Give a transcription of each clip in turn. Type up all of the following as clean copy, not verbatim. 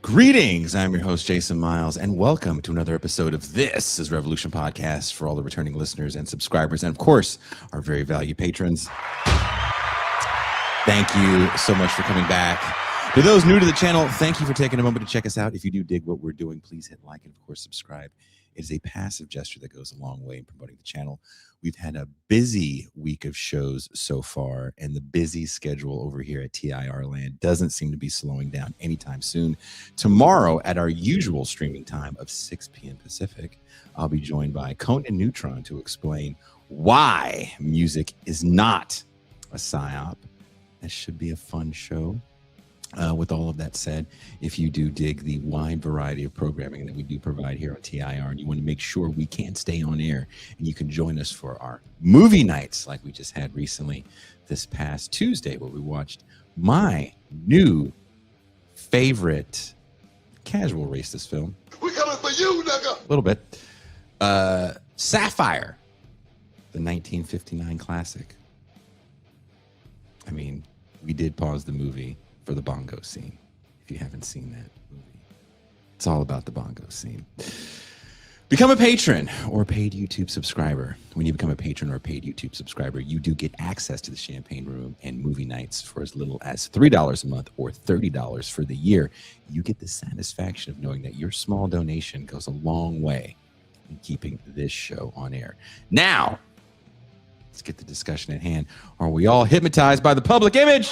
Greetings, I'm your host, Jason Myles, and welcome to another episode of This is Revolution Podcast for all the returning listeners and subscribers, and of course, our very valued patrons. Thank you so much for coming back. To those new to the channel, thank you for taking a moment to check us out. If you do dig what we're doing, please hit like and, of course, subscribe. It is a passive gesture that goes a long way in promoting the channel. We've had a busy week of shows so far, and the busy schedule over here at TIR Land doesn't seem to be slowing down anytime soon. Tomorrow, at our usual streaming time of 6 p.m. Pacific, I'll be joined by Conan Neutron to explain why music is not a psyop. That should be a fun show. With all of that said, if you do dig the wide variety of programming that we do provide here on TIR, and you want to make sure we can stay on air, and you can join us for our movie nights like we just had recently this past Tuesday, where we watched my new favorite casual racist film. We coming for you, nigga! A little bit. Sapphire, the 1959 classic. I mean, we did pause the movie for the bongo scene. If you haven't seen that movie, it's all about the bongo scene. Become a patron or a paid YouTube subscriber. When you become a patron or a paid YouTube subscriber, you do get access to the Champagne Room and movie nights for as little as $3 a month or $30 for the year. You get the satisfaction of knowing that your small donation goes a long way in keeping this show on air. Now, let's get the discussion at hand. Are we all hypnotized by the public image?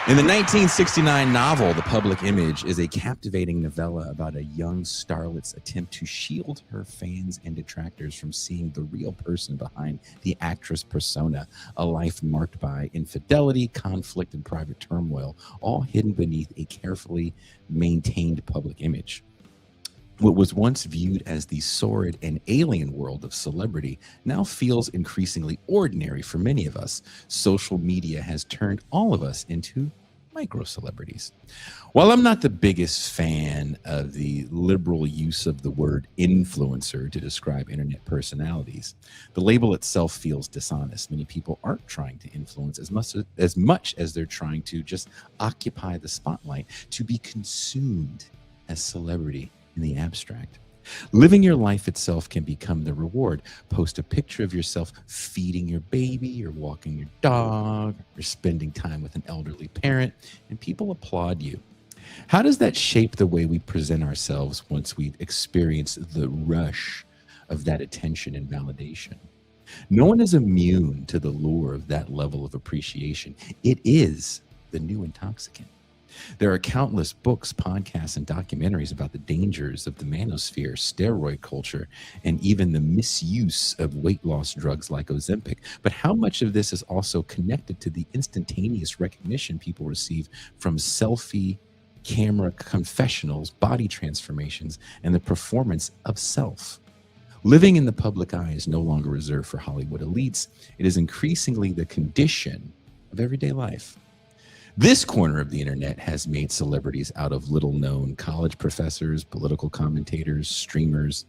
In the 1969 novel, The Public Image is a captivating novella about a young starlet's attempt to shield her fans and detractors from seeing the real person behind the actress persona, a life marked by infidelity, conflict, and private turmoil, all hidden beneath a carefully maintained public image. What was once viewed as the sordid and alien world of celebrity now feels increasingly ordinary for many of us. Social media has turned all of us into micro-celebrities. While I'm not the biggest fan of the liberal use of the word influencer to describe internet personalities, the label itself feels dishonest. Many people aren't trying to influence as much as they're trying to just occupy the spotlight, to be consumed as celebrity in the abstract. Living your life itself can become the reward. Post a picture of yourself feeding your baby or walking your dog or spending time with an elderly parent, and people applaud you. How does that shape the way we present ourselves once we've experienced the rush of that attention and validation? No one is immune to the lure of that level of appreciation. It is the new intoxicant. There are countless books, podcasts, and documentaries about the dangers of the manosphere, steroid culture, and even the misuse of weight loss drugs like Ozempic. But how much of this is also connected to the instantaneous recognition people receive from selfie camera confessionals, body transformations, and the performance of self? Living in the public eye is no longer reserved for Hollywood elites. It is increasingly the condition of everyday life. This corner of the internet has made celebrities out of little-known college professors, political commentators, streamers,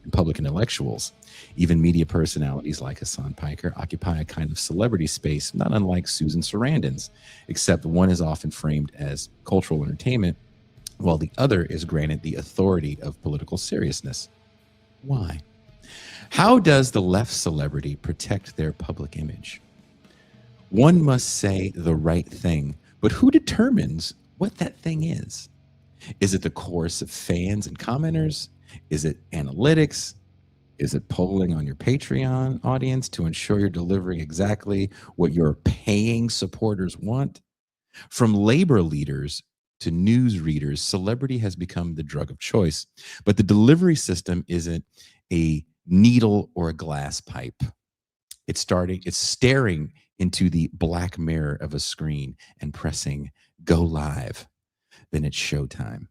and public intellectuals. Even media personalities like Hassan Piker occupy a kind of celebrity space not unlike Susan Sarandon's, except one is often framed as cultural entertainment, while the other is granted the authority of political seriousness. Why? How does the left celebrity protect their public image? One must say the right thing, but who determines what that thing is? Is it the chorus of fans and commenters? Is it analytics? Is it polling on your Patreon audience to ensure you're delivering exactly what your paying supporters want? From labor leaders to news readers, celebrity has become the drug of choice, but the delivery system isn't a needle or a glass pipe. It's staring into the black mirror of a screen and pressing go live. Then it's showtime.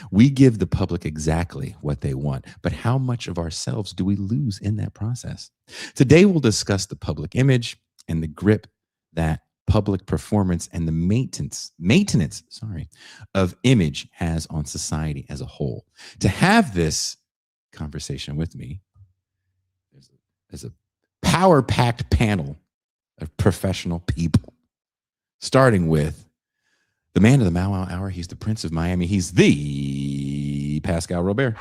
We give the public exactly what they want, but how much of ourselves do we lose in that process? Today, we'll discuss the public image and the grip that public performance and the maintenance of image has on society as a whole. To have this conversation with me, there's a power-packed panel of professional people, starting with The man of the Mau Wow Hour. He's the Prince of Miami. He's the Pascal Robert.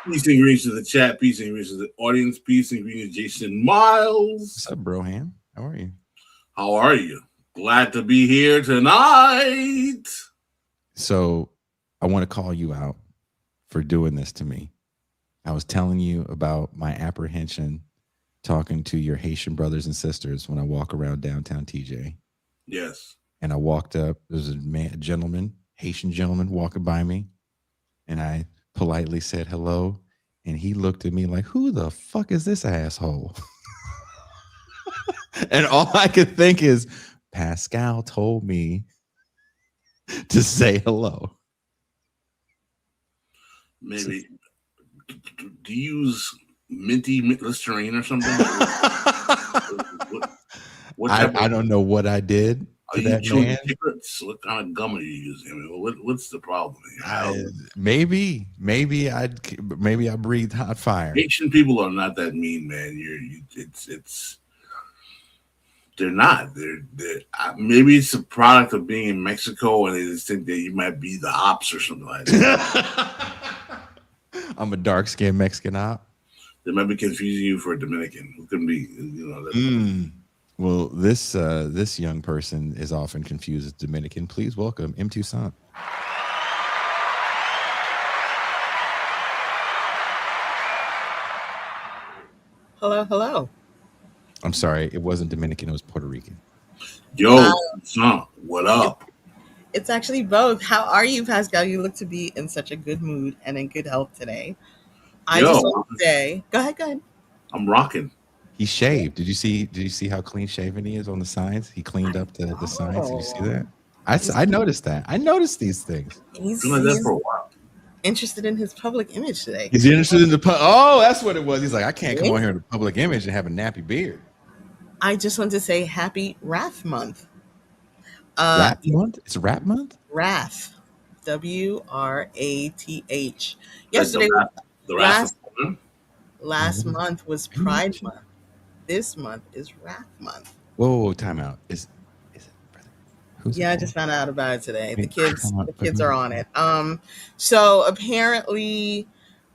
Peace and greetings to the chat. Peace and greetings to the audience. Peace and greetings to Jason Myles. What's up, Broham? How are you? How are you? Glad to be here tonight. So I want to call you out for doing this to me. I was telling you about my apprehension talking to your Haitian brothers and sisters when I walk around downtown TJ. Yes. And I walked up. There's a gentleman, Haitian gentleman walking by me. And I politely said hello. And he looked at me like, who the fuck is this asshole? And all I could think is, Pascal told me to say hello. Maybe. Do you use minty Listerine or something? I don't know what I did to that man. Secrets? What kind of gum are you using? I mean, what's the problem here? Maybe I breathed hot fire. Haitian people are not that mean, man. They're not. They're maybe it's a product of being in Mexico, and they just think that you might be the ops or something like that. I'm a dark-skinned Mexican op. They might be confusing you for a Dominican. Who can be, Well, this young person is often confused as Dominican. Please welcome M. Toussaint. Hello. I'm sorry, it wasn't Dominican, it was Puerto Rican. Yo, son, what up? It's actually both. How are you, Pascal? You look to be in such a good mood and in good health today. I just want to say, go ahead. I'm rocking. He shaved. Did you see how clean shaven he is on the sides? He cleaned up the sides. Did you see that? I noticed that. I noticed these things. He's been like that for a while. Interested in his public image today. He's interested in oh, that's what it was. He's like, I can't come on here in the public image and have a nappy beard. I just want to say happy Wrath Month. Wrath Month? It's Wrath Month? Wrath. WRATH. Yesterday, last month was Pride Month. This month is Wrath Month. Whoa, time out. Is it brother? I just found out about it today. The kids are on it. So apparently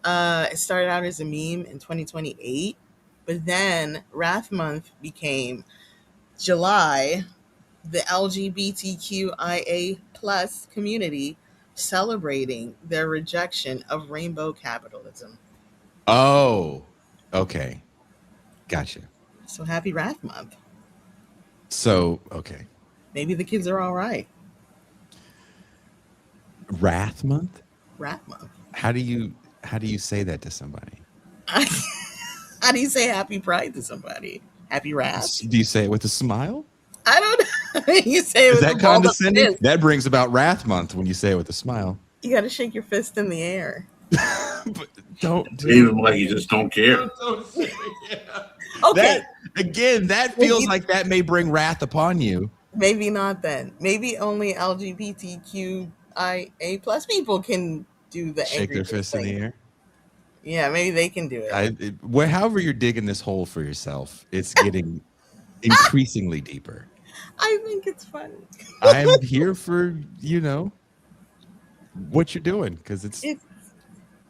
it started out as a meme in 2028, but then Wrath Month became July, the LGBTQIA plus community celebrating their rejection of rainbow capitalism. Oh, okay. Gotcha. So happy Wrath Month. So, okay. Maybe the kids are all right. Wrath Month? Wrath Month. How do you say that to somebody? How do you say happy Pride to somebody? Happy Wrath? Do you say it with a smile? I don't know. You say it Is with that condescending? That brings about Wrath Month when you say it with a smile. You got to shake your fist in the air. But don't do like you just don't care. Okay. That feels like that may bring wrath upon you. Maybe not then. Maybe only LGBTQIA plus people can do the shake their fist in the air. Yeah, maybe they can do it. However you're digging this hole for yourself, it's getting increasingly deeper. I think it's fun. I'm here for, what you're doing, because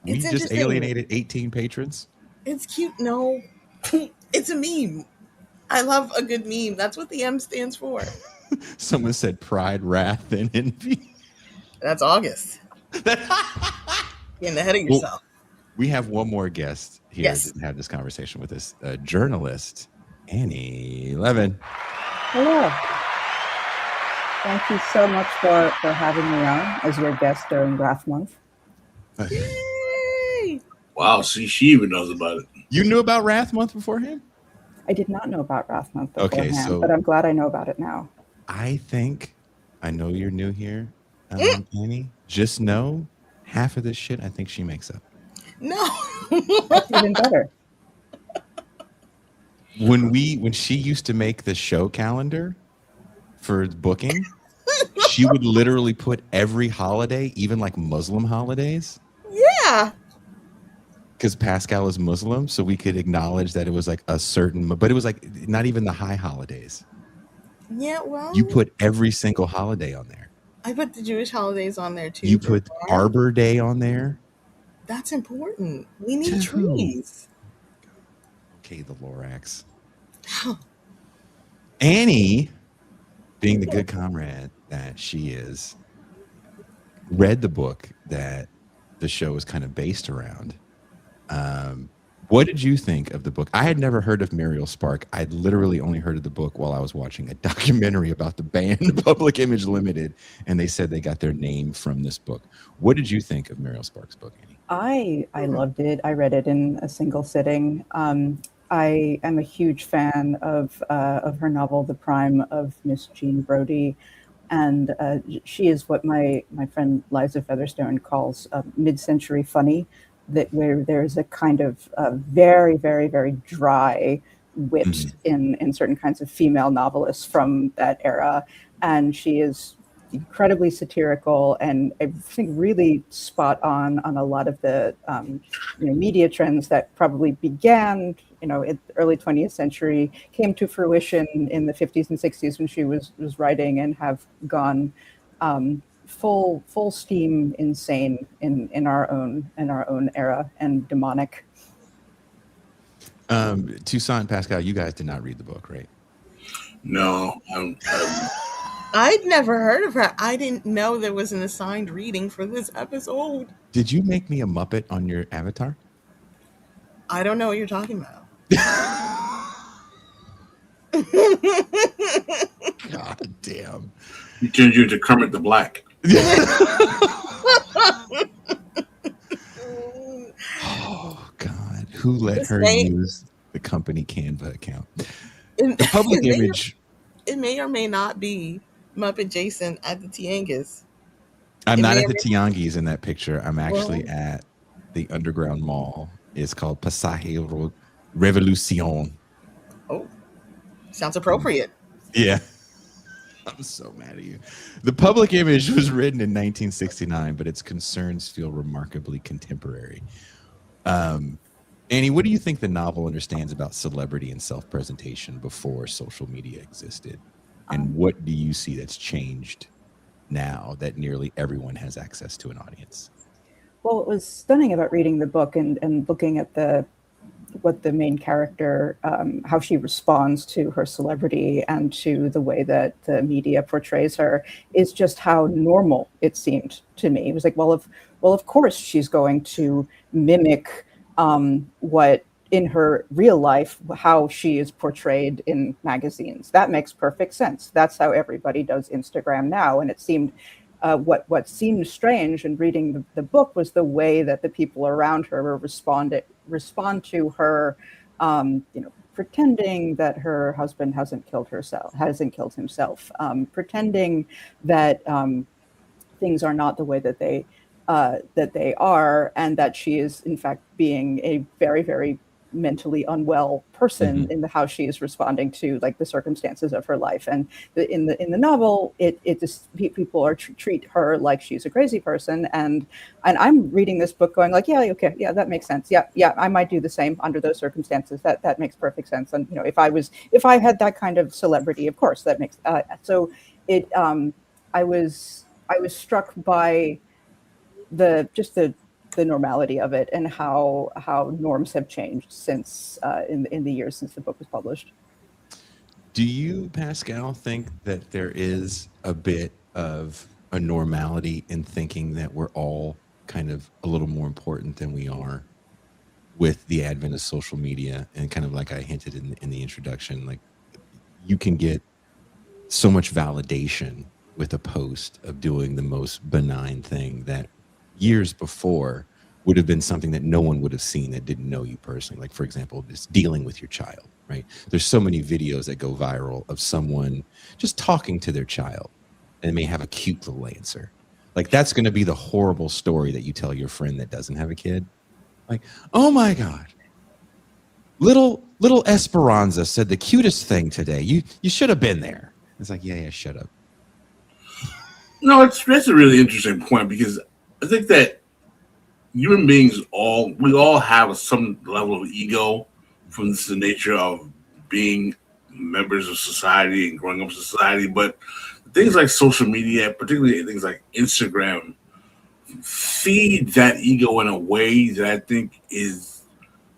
we just alienated 18 patrons. It's cute. No, it's a meme. I love a good meme. That's what the M stands for. Someone said pride, wrath, and envy. That's August. Getting ahead of yourself. We have one more guest here to have this conversation with us, journalist Annie Levin. Hello. Thank you so much for having me on as your guest during Wrath Month. Yay! Wow, see, she even knows about it. You knew about Wrath Month beforehand? I did not know about Wrath Month beforehand, but I'm glad I know about it now. I know you're new here, Annie. Just know half of this shit I think she makes up. No. That's even better. When she used to make the show calendar for booking, she would literally put every holiday, even like Muslim holidays. Yeah. because Pascal is Muslim, so we could acknowledge that it was like a certain, but it was like not even the high holidays. Yeah, well, You put every single holiday on there. I put the Jewish holidays on there too. You put Arbor Day on there. That's important. We need To who? trees. Okay, the Lorax. Annie, being the good comrade that she is, read the book that the show is kind of based around. What did you think of the book? I had never heard of Muriel Spark. I'd literally only heard of the book while I was watching a documentary about the band Public Image Limited, and they said they got their name from this book. What did you think of Muriel Spark's book, Annie? I loved it. I read it in a single sitting. I am a huge fan of her novel, The Prime of Miss Jean Brodie, and she is what my friend Liza Featherstone calls mid-century funny, that where there's a kind of very, very, very dry wit in certain kinds of female novelists from that era, and she is incredibly satirical and I think really spot on a lot of the media trends that probably began in the early 20th century, came to fruition in the 50s and 60s when she was writing, and have gone full steam insane in our own era and demonic. Toussaint and Pascal, you guys did not read the book, right? No, I'd never heard of her. I didn't know there was an assigned reading for this episode. Did you make me a Muppet on your avatar? I don't know what you're talking about. God damn. he turned you into Kermit the Black. Oh, God. Who let her use the company Canva account? The public image. It may or may not be Muppet Jason at the Tianguis. I'm not at the Tianguis in that picture. I'm actually at the underground mall. It's called Pasaje Revolucion. Oh, sounds appropriate. Yeah. I'm so mad at you. The public image was written in 1969, but its concerns feel remarkably contemporary. Annie, what do you think the novel understands about celebrity and self-presentation before social media existed? And what do you see that's changed now that nearly everyone has access to an audience? Well, what was stunning about reading the book and looking at what the main character, how she responds to her celebrity and to the way that the media portrays her, is just how normal it seemed to me. It was like, well, of course she's going to mimic what in her real life, how she is portrayed in magazines. That makes perfect sense. That's how everybody does Instagram now. And it seemed what seemed strange in reading the book was the way that the people around her were respond to her, pretending that her husband hasn't killed himself, pretending that things are not the way that they are, and that she is in fact being a very, very mentally unwell person in how she is responding to like the circumstances of her life. And in the novel, it just people are treat her like she's a crazy person. And I'm reading this book going like, yeah, okay, yeah, that makes sense. Yeah, I might do the same under those circumstances. That makes perfect sense. And if I had that kind of celebrity, of course, that makes so it. I was struck by the normality of it and how norms have changed since in the years since the book was published. Do you, Pascal, think that there is a bit of a normality in thinking that we're all kind of a little more important than we are with the advent of social media? And kind of like I hinted in the introduction, like you can get so much validation with a post of doing the most benign thing that years before would have been something that no one would have seen that didn't know you personally. Like, for example, just dealing with your child, right? There's so many videos that go viral of someone just talking to their child and may have a cute little answer. Like, that's going to be the horrible story that you tell your friend that doesn't have a kid. Like, oh my God, little Esperanza said the cutest thing today. You should have been there. It's like, yeah, shut up. No, that's a really interesting point, because I think that human beings we all have some level of ego from the nature of being members of society and growing up in society. But things like social media, particularly things like Instagram, feed that ego in a way that I think is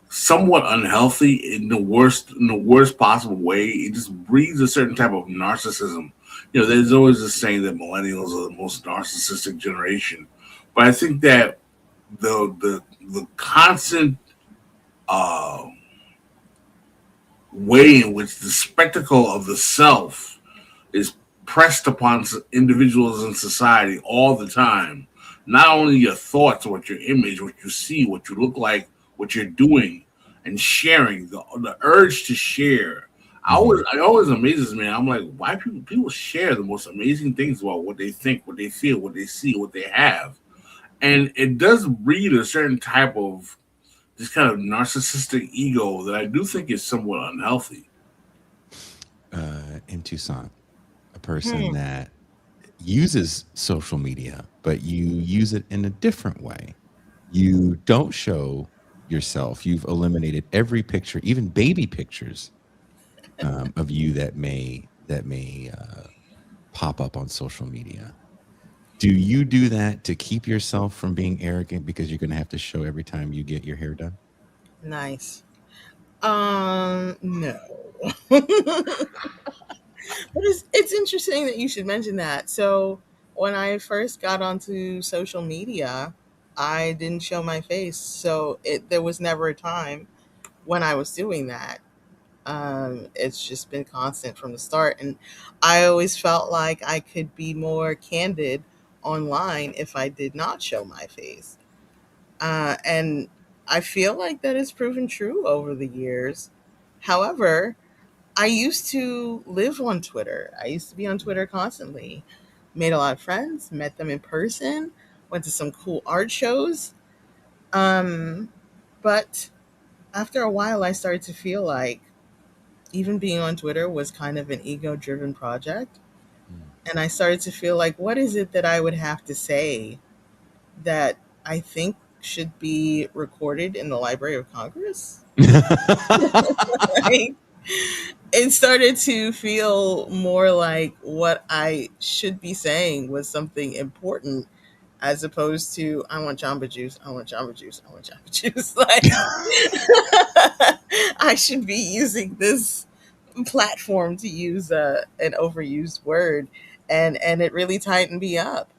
somewhat unhealthy in the worst possible way. It just breeds a certain type of narcissism. You know, there's always this saying that millennials are the most narcissistic generation, but I think that the constant uh, way in which the spectacle of the self is pressed upon individuals in society all the time. Not only your thoughts, what your image, what you see, what you look like, what you're doing, and sharing the urge to share. Mhm. It always amazes me. I'm like, why people share the most amazing things about what they think, what they feel, what they see, what they have, and it does breed a certain type of this kind of narcissistic ego that I do think is somewhat unhealthy. In Tucson, a person Hmm. that uses social media, but you use it in a different way. You don't show yourself. You've eliminated every picture, even baby pictures, of you that may pop up on social media. Do you do that to keep yourself from being arrogant because you're going to have to show every time you get your hair done? Nice. No. But it's interesting that you should mention that. So when I first got onto social media, I didn't show my face. So there was never a time when I was doing that. It's just been constant from the start, and I always felt like I could be more candid online if I did not show my face. And I feel like that has proven true over the years. However, I used to live on Twitter. I used to be on Twitter constantly. Made a lot of friends, met them in person, went to some cool art shows. Um, but after a while, I started to feel like even being on Twitter was kind of an ego driven project. And I started to feel like, what is it that I would have to say that I think should be recorded in the Library of Congress? Like, it started to feel more like what I should be saying was something important as opposed to I want Jamba Juice, I want Jamba Juice, I want Jamba Juice. Like I should be using this platform to use an overused word, and it really tightened me up.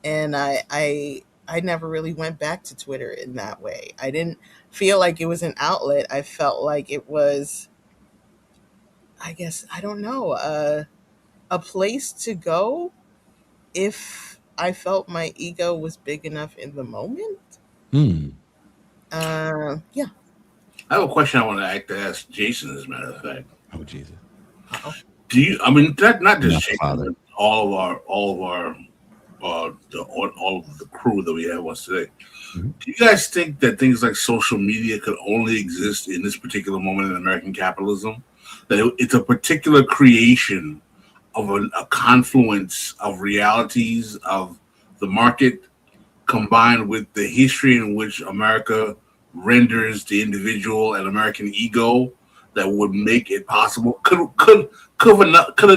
And I never really went back to Twitter in that way. I didn't feel like it was an outlet. I felt like it was, I guess, I don't know, a place to go if I felt my ego was big enough in the moment. Hmm. Yeah. I have a question I want to ask Jason, as a matter of fact. Oh Jesus! Uh-oh. Do you? I mean, not just Not the Jason, father. but all of our all of the crew that we have with us today. Mhm. Do you guys think that things like social media could only exist in this particular moment in American capitalism? That it's a particular creation of a confluence of realities of the market combined with the history in which America renders the individual and American ego that would make it possible? Could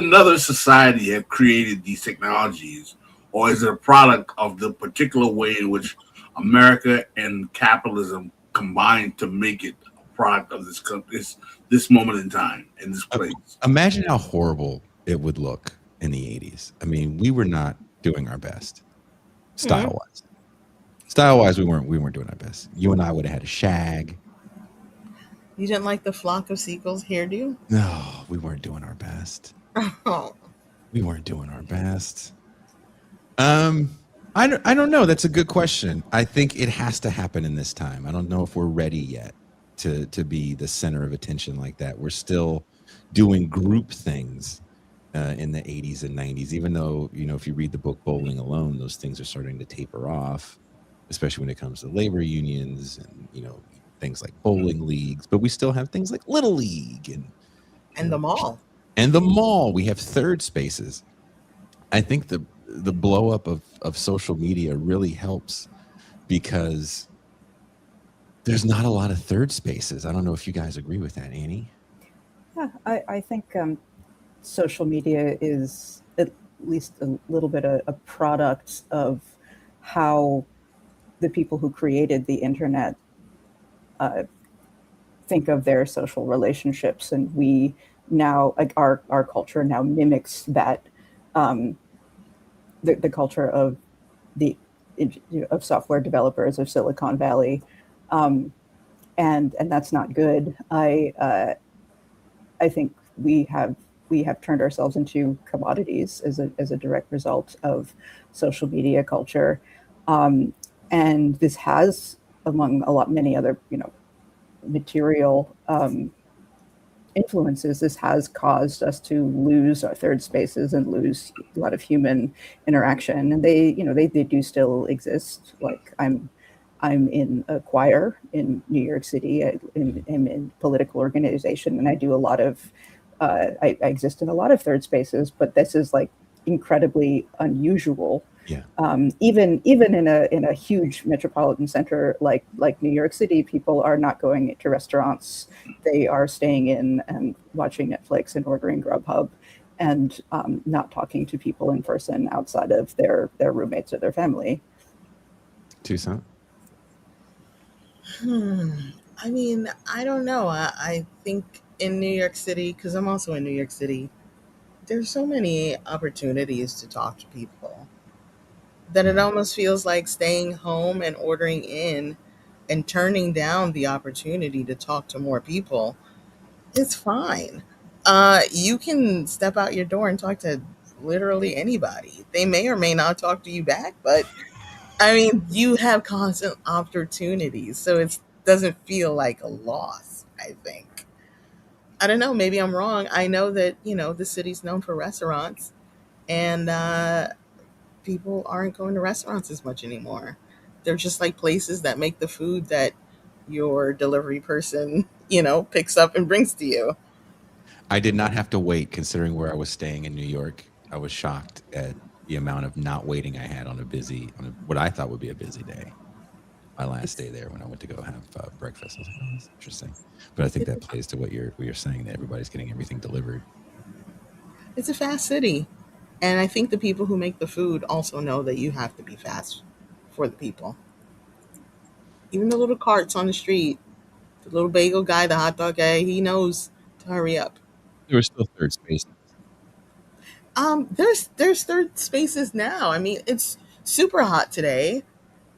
another society have created these technologies, or is it a product of the particular way in which America and capitalism combined to make it a product of this moment in time in this Uh, place? Imagine how horrible it would look in the '80s. I mean, we were not doing our best Hmm. style wise. Style wise, we weren't doing our best. You and I would have had a shag. You didn't like the flock of seagulls hairdo? No, we weren't doing our best. Oh. We weren't doing our best. Um, I don't know. That's a good question. I think it has to happen in this time. I don't know if we're ready yet to be the center of attention like that. We're still doing group things in the '80s and '90s. Even though if you read the book Bowling Alone, those things are starting to taper off, especially when it comes to labor unions and things like bowling leagues. But we still have things like Little League and you And the know mall. and the mall. We have third spaces. I think the blow up of social media really helps because There's not a lot of third spaces. I don't know if you guys agree with that, Annie. Yeah, I think social media is at least a little bit a product of how the people who created the internet uh, think of their social relationships, and we now, like, our culture now mimics that, um, the culture of the of software developers of Silicon Valley, um, and that's not good. I think we have turned ourselves into commodities as a direct result of social media culture, um, and this has, among many other material influences, this has caused us to lose our third spaces and lose a lot of human interaction. And they do still exist. Like, I'm in a choir in New York City. I'm in political organization, and I do a lot of I exist in a lot of third spaces. But this is like incredibly unusual. Yeah. Even in a huge metropolitan center like New York City, people are not going to restaurants. They are staying in and watching Netflix and ordering Grubhub, and not talking to people in person outside of their roommates or their family. Tucson. I mean, I don't know. I think in New York City, because I'm also in New York City, there's so many opportunities to talk to people that it almost feels like staying home and ordering in and turning down the opportunity to talk to more people. It's fine. You can step out your door and talk to literally anybody. They may or may not talk to you back, but I mean, you have constant opportunities, so it doesn't feel like a loss, I think. I don't know, maybe I'm wrong. I know that, the city's known for restaurants, and people aren't going to restaurants as much anymore. They're just like places that make the food that your delivery person, picks up and brings to you. I did not have to wait considering where I was staying in New York. I was shocked at the amount of not waiting I had on what I thought would be a busy day. My last day there when I went to go have breakfast. I was like, oh, that's interesting. But I think that plays to what you're saying, that everybody's getting everything delivered. It's a fast city. And I think the people who make the food also know that you have to be fast for the people. Even the little carts on the street, the little bagel guy, the hot dog guy, he knows to hurry up. There was still third space. There's third spaces now. I mean, it's super hot today.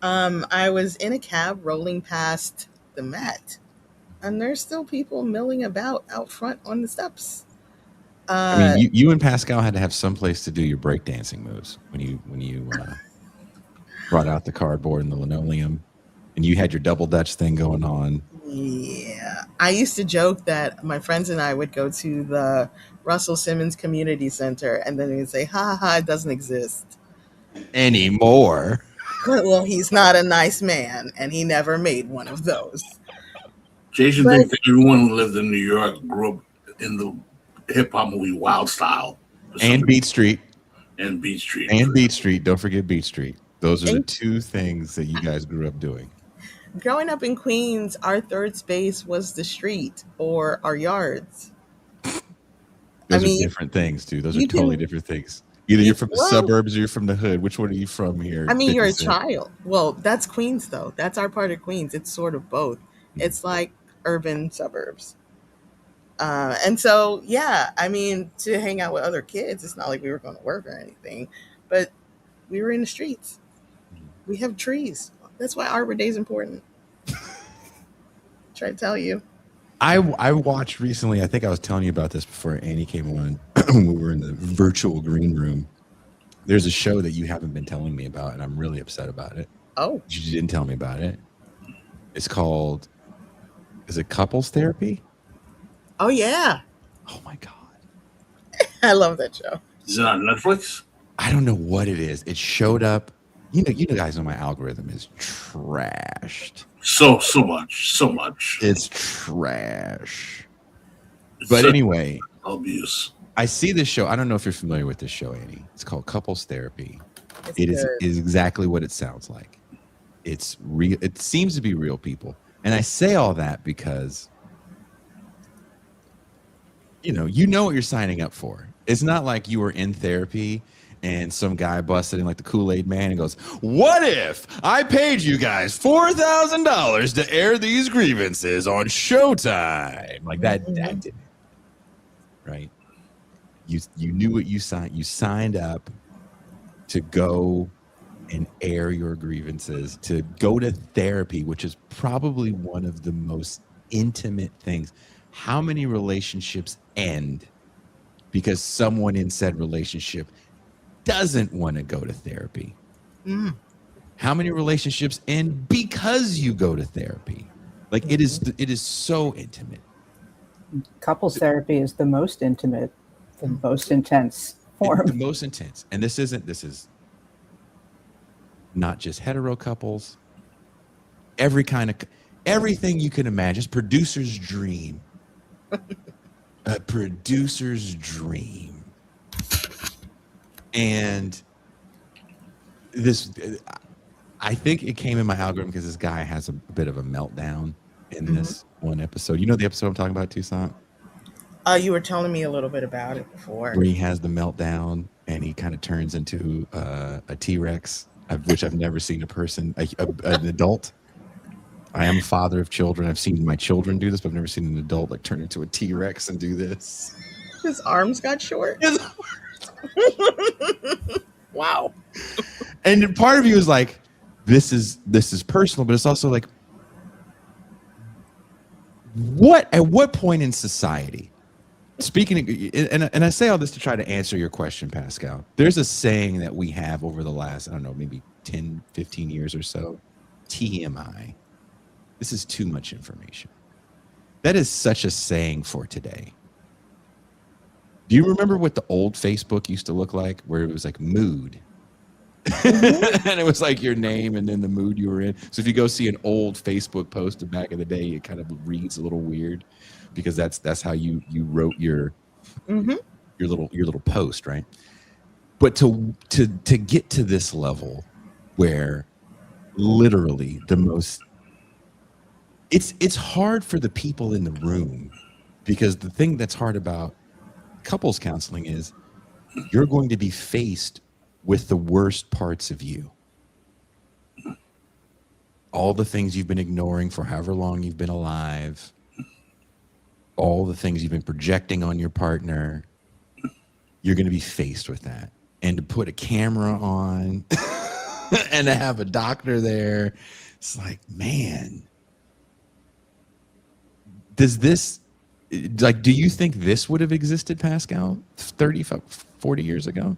I was in a cab rolling past the Met, and there's still people milling about out front on the steps. I mean, Uh, you and Pascal had to have some place to do your breakdancing moves when you brought out the cardboard and the linoleum, and you had your double dutch thing going on. yeah, I used to joke that my friends and I would go to the Russell Simmons Community Center, and then we'd say, "Ha ha, ha, it doesn't exist." Anymore. Well, he's not a nice man, and he never made one of those. Jason But thinks that everyone who lived in New York grew up in the hip hop movie Wild Style. And Beat Street. And Beat Street. And Beat Street. Don't forget Beat Street. Those are the and two things that you guys grew up doing. growing up in Queens, our third space was the street or our yards. I Those are mean, different things, dude. Those are you totally can, different things. Either you're from the well, suburbs or you're from the hood. Which one are you from here? I mean, 50 you're a Cent. child. Well, that's Queens, though. That's our part of Queens. It's sort of both. It's like urban suburbs. And so, yeah, I mean, to hang out with other kids, it's not like we were going to work or anything, but we were in the streets. We have trees. That's why Arbor Day is important. Try to tell you. I watched recently, I think I was telling you about this before Annie came on, when we were in the virtual green room. There's a show that you haven't been telling me about, and I'm really upset about it. Oh, You didn't tell me about it. It's called, is it Couples Therapy? oh yeah. Oh my God. I love that show. Is it on Netflix? I don't know what it is. It showed up. You guys know my algorithm is trashed. So much. It's trash. It's But such anyway, abuse. I see this show. I don't know if you're familiar with this show, Annie. It's called Couples Therapy. It's It good. is exactly what it sounds like. It's real. It seems to be real people. And I say all that because, you know what you're signing up for. It's not like you were in therapy and some guy busted in like the Kool-Aid man and goes, "What if I paid you guys $4,000 to air these grievances on Showtime?" Like that didn't, right? You knew what you signed. You signed up to go and air your grievances, to go to therapy, which is probably one of the most intimate things. How many relationships end because someone in said relationship doesn't want to go to therapy? How many relationships end because you go to therapy? Like it is so intimate. Couples therapy is the most intimate, the most intense form. The most intense. And this is not just hetero couples, everything you can imagine. It's producer's dream. A producer's dream. And this, I think it came in my algorithm because this guy has a bit of a meltdown in this one episode. You know the episode I'm talking about, Toussaint? You were telling me a little bit about it before. Where he has the meltdown and he kind of turns into a T-Rex, which I've never seen a person, an adult. I am a father of children. I've seen my children do this, but I've never seen an adult like turn into a T-Rex and do this. His arms got short. Wow. And part of you is like, this is personal, but it's also like, at what point in society, speaking, and I say all this to try to answer your question, Pascal. There's a saying that we have over the last, I don't know, maybe 10, 15 years or so, TMI. This is too much information. That is such a saying for today. Do you remember what the old Facebook used to look like, where it was like mood? And it was like your name and then the mood you were in. So if you go see an old Facebook post of back in the day, it kind of reads a little weird because that's how you wrote your little post, right? But to get to this level where literally the most, it's hard for the people in the room, because the thing that's hard about couples counseling is you're going to be faced with the worst parts of you. All the things you've been ignoring for however long you've been alive, all the things you've been projecting on your partner, you're going to be faced with that. And to put a camera on and to have a doctor there, it's like, man, do you think this would have existed, Pascal, 30, 40 years ago?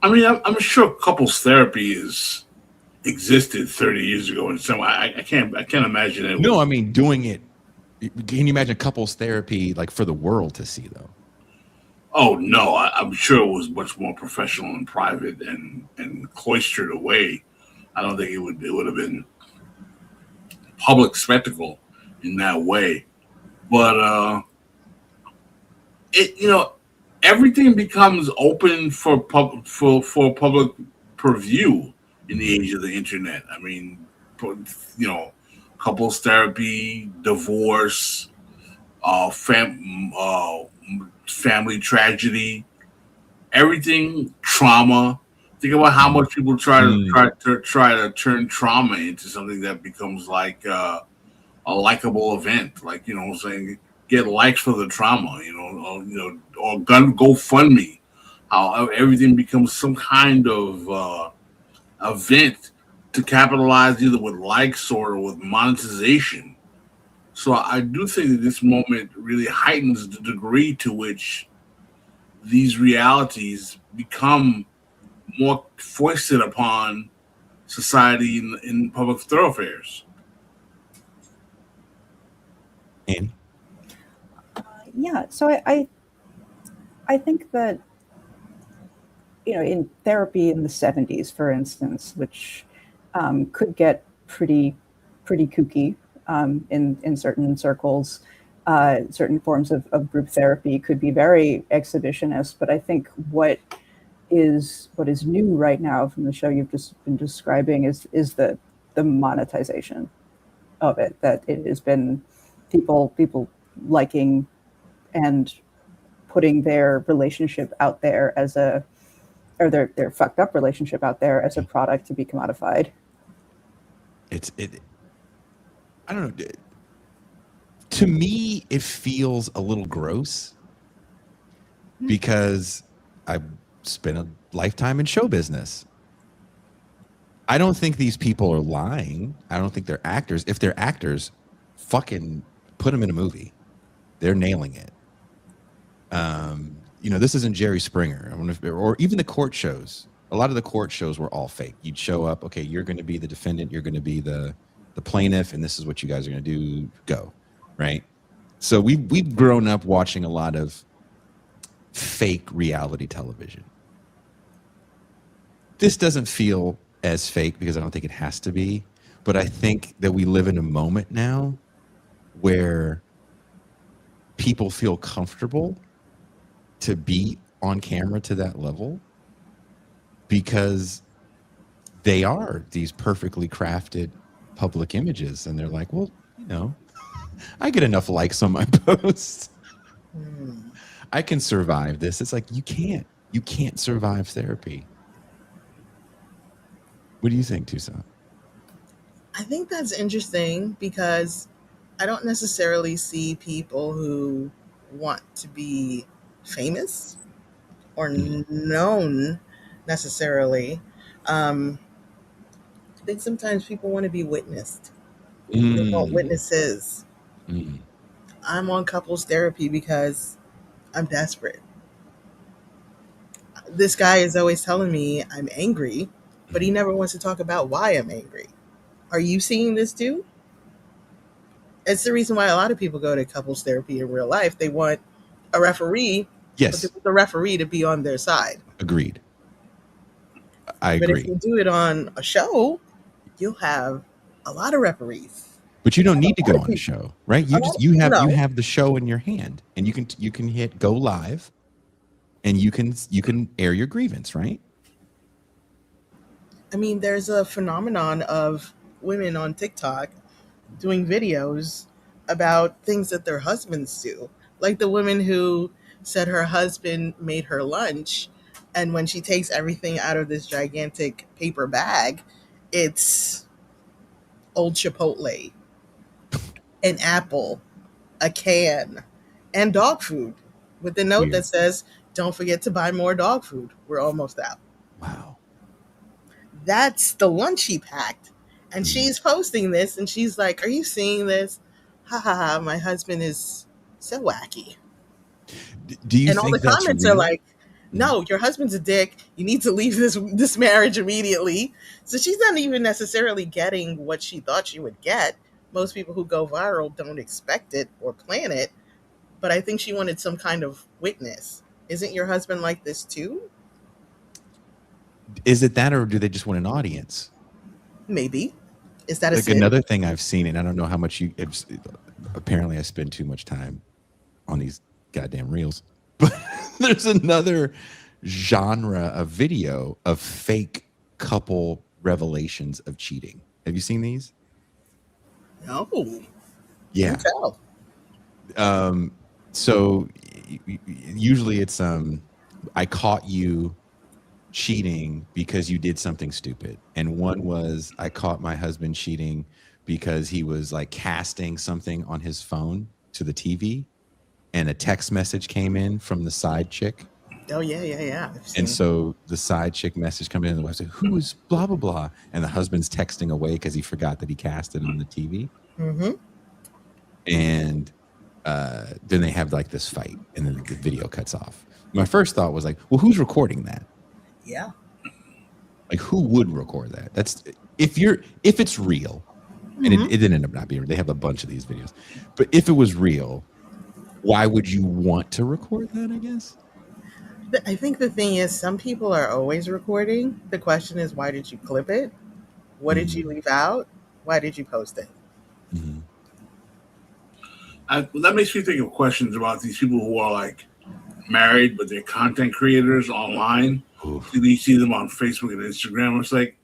I mean, I'm sure couples therapy existed 30 years ago, and so I can't imagine it. No, I mean doing it. Can you imagine couples therapy like for the world to see though? Oh no, I'm sure it was much more professional and private and cloistered away. I don't think it would have been public spectacle in that way. But everything becomes open for public purview in the age of the internet. I mean, couples therapy, divorce, family tragedy, everything, trauma. Think about how much people try to turn trauma into something that becomes like a likable event, like saying get likes for the trauma, or GoFundMe. How everything becomes some kind of event to capitalize either with likes or with monetization. So I do think that this moment really heightens the degree to which these realities become more foisted upon society in public thoroughfares. Annie? Yeah, so I think that, in therapy in the 70s, for instance, which could get pretty kooky in certain circles, certain forms of group therapy could be very exhibitionist. But I think what is new right now from the show you've just been describing is the monetization of it, that it has been people liking and putting their relationship out there as their fucked up relationship out there as a product to be commodified. I don't know. To me, it feels a little gross because I spent a lifetime in show business. I don't think these people are lying. I don't think they're actors. If they're actors, fucking put them in a movie. They're nailing it. This isn't Jerry Springer. Or even the court shows. A lot of the court shows were all fake. You'd show up, okay, you're going to be the defendant, you're going to be the plaintiff, and this is what you guys are going to do. Go, right? So we've grown up watching a lot of fake reality television. This doesn't feel as fake because I don't think it has to be, but I think that we live in a moment now where people feel comfortable to be on camera to that level because they are these perfectly crafted public images, and they're like, well, I get enough likes on my posts. I can survive this. It's like you can't survive therapy. What do you think, Tucson? I think that's interesting because I don't necessarily see people who want to be famous or known necessarily. I think sometimes people want to be witnessed. They want witnesses. I'm on couples therapy because I'm desperate. This guy is always telling me I'm angry, but he never wants to talk about why I'm angry. Are you seeing this too? It's the reason why a lot of people go to couples therapy in real life. They want a referee, Yes, but they want the referee to be on their side. Agreed. I But agree. if you do it on a show, you'll have a lot of referees. But you don't need to go on a show, right? You have the show in your hand, and you can hit go live, and you can air your grievance, right? I mean, there's a phenomenon of women on TikTok doing videos about things that their husbands do. Like the woman who said her husband made her lunch, and when she takes everything out of this gigantic paper bag, it's old Chipotle, an apple, a can, and dog food with the note that says, "Don't forget to buy more dog food. We're almost out." Wow. That's the lunch he packed. And she's posting this and she's like, "Are you seeing this? Ha ha ha, my husband is so wacky." Do you and all think the that's comments real? are like, "No, your husband's a dick. You need to leave this marriage immediately." So she's not even necessarily getting what she thought she would get. Most people who go viral don't expect it or plan it. But I think she wanted some kind of witness. Isn't your husband like this too? Is it that, or do they just want an audience? Maybe. Is that a Like sin? another thing I've seen, and I don't know how much apparently I spend too much time on these goddamn reels, but there's another genre of video of fake couple revelations of cheating. Have you seen these? No. Yeah. Do tell. So usually it's I caught you cheating because you did something stupid. And one was I caught my husband cheating because he was like casting something on his phone to the TV, and a text message came in from the side chick. Oh yeah. And so the side chick message coming in the website, "Who is blah blah blah," and the husband's texting away because he forgot that he cast it on the TV. And then they have like this fight, and then the video cuts off. My first thought was like, well, who's recording that? Yeah. Like, who would record that? That's if it's real, and it didn't end up not being. They have a bunch of these videos, but if it was real, why would you want to record that? I guess. I think the thing is, some people are always recording. The question is, why did you clip it? What did you leave out? Why did you post it? That makes me think of questions about these people who are like married, but they're content creators online. You see them on Facebook and Instagram. It's like,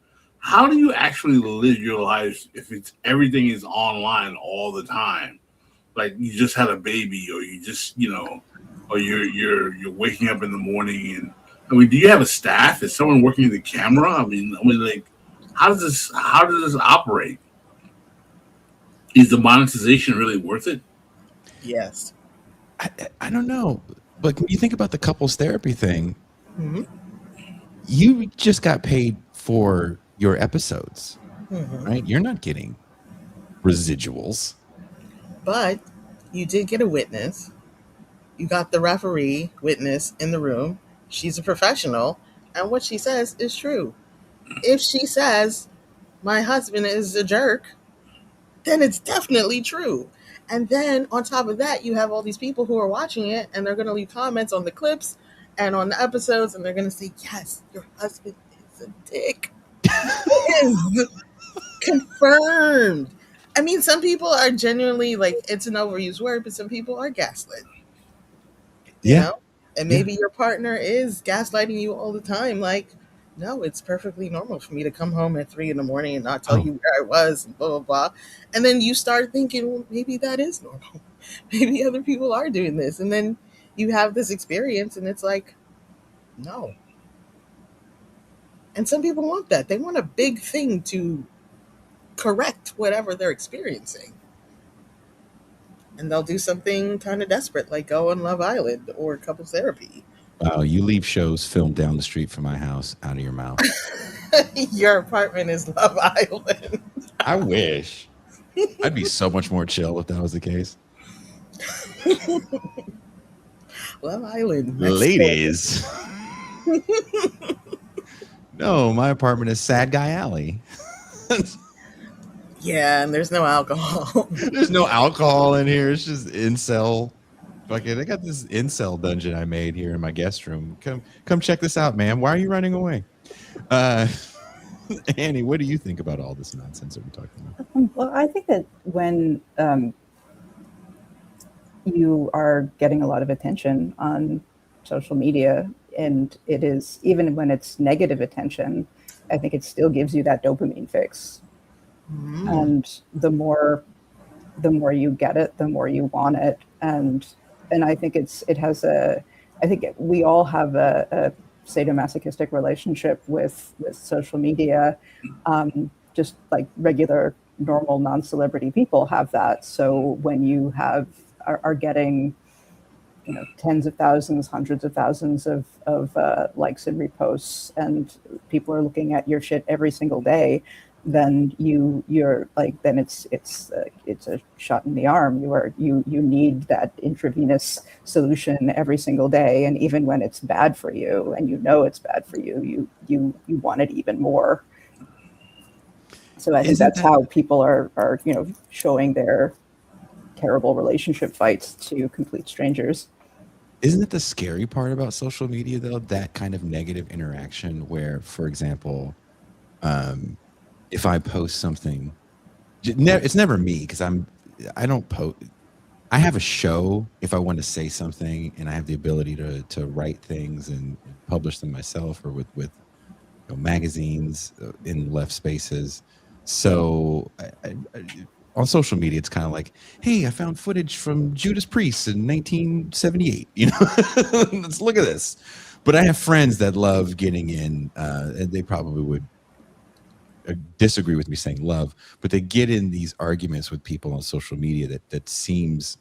how do you actually live your life if it's everything is online all the time? Like you just had a baby, or you just or you're waking up in the morning, and I mean, do you have a staff? Is someone working the camera? I mean, like, how does this operate? Is the monetization really worth it? Yes. I don't know, but when you think about the couples therapy thing, Mm-hmm. you just got paid for your episodes, Mm-hmm. right? You're not getting residuals. But you did get a witness. You got the referee witness in the room. She's a professional, and what she says is true. If she says my husband is a jerk, then it's definitely true. And then on top of that, you have all these people who are watching it, and they're going to leave comments on the clips and on the episodes, and they're going to say, yes, your husband is a dick. It is confirmed. I mean, some people are genuinely like, it's an overused word, but some people are gaslit, you Yeah, know? And yeah. maybe your partner is gaslighting you all the time. Like, no, it's perfectly normal for me to come home at 3 in the morning and not tell Oh, you where I was and blah, blah, blah. And then you start thinking, well, maybe that is normal. Maybe other people are doing this. And then you have this experience and it's like, no. And some people want that. They want a big thing to correct whatever they're experiencing. And they'll do something kind of desperate, like go on Love Island or couples therapy. wow. You leave shows filmed down the street from my house out of your mouth. Your apartment is Love Island. I wish. I'd be so much more chill if that was the case. Love Island. Next door. Ladies. No, my apartment is Sad Guy Alley. Yeah, and there's no alcohol. There's no alcohol in here. It's just incel. Fucking, I got this incel dungeon I made here in my guest room. Come check this out, man. Why are you running away? Annie, what do you think about all this nonsense that we're talking about? Well, I think that when you are getting a lot of attention on social media, and it is, even when it's negative attention, I think it still gives you that dopamine fix. And the more you get it, the more you want it. And I think I think we all have a sadomasochistic relationship with social media. Just like regular, normal, non-celebrity people have that. So when you are getting, tens of thousands, hundreds of thousands of likes and reposts, and people are looking at your shit every single day, then you're like, then it's a shot in the arm. You need that intravenous solution every single day, and even when it's bad for you, and it's bad for you, you want it even more. So I think that's how people are showing their terrible relationship fights to complete strangers. Isn't it the scary part about social media, though, that kind of negative interaction where, for example, if I post something, it's never me because I don't post. I have a show if I want to say something, and I have the ability to write things and publish them myself, or with magazines in left spaces. So on social media, it's kind of like, hey, I found footage from Judas Priest in 1978. Let's look at this. But I have friends that love getting in, and they probably would disagree with me saying love, but they get in these arguments with people on social media that seems,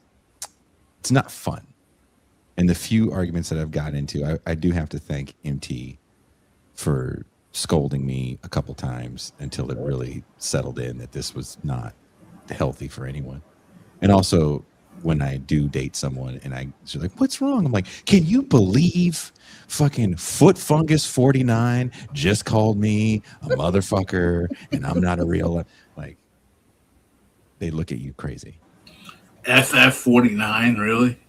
it's not fun. And the few arguments that I've got into, I do have to thank MT for scolding me a couple times until it really settled in that this was not healthy for anyone. And also, when I do date someone and she's like, what's wrong? I'm like, can you believe fucking Foot Fungus 49 just called me a motherfucker and I'm not a real, like, they look at you crazy. FF 49, really?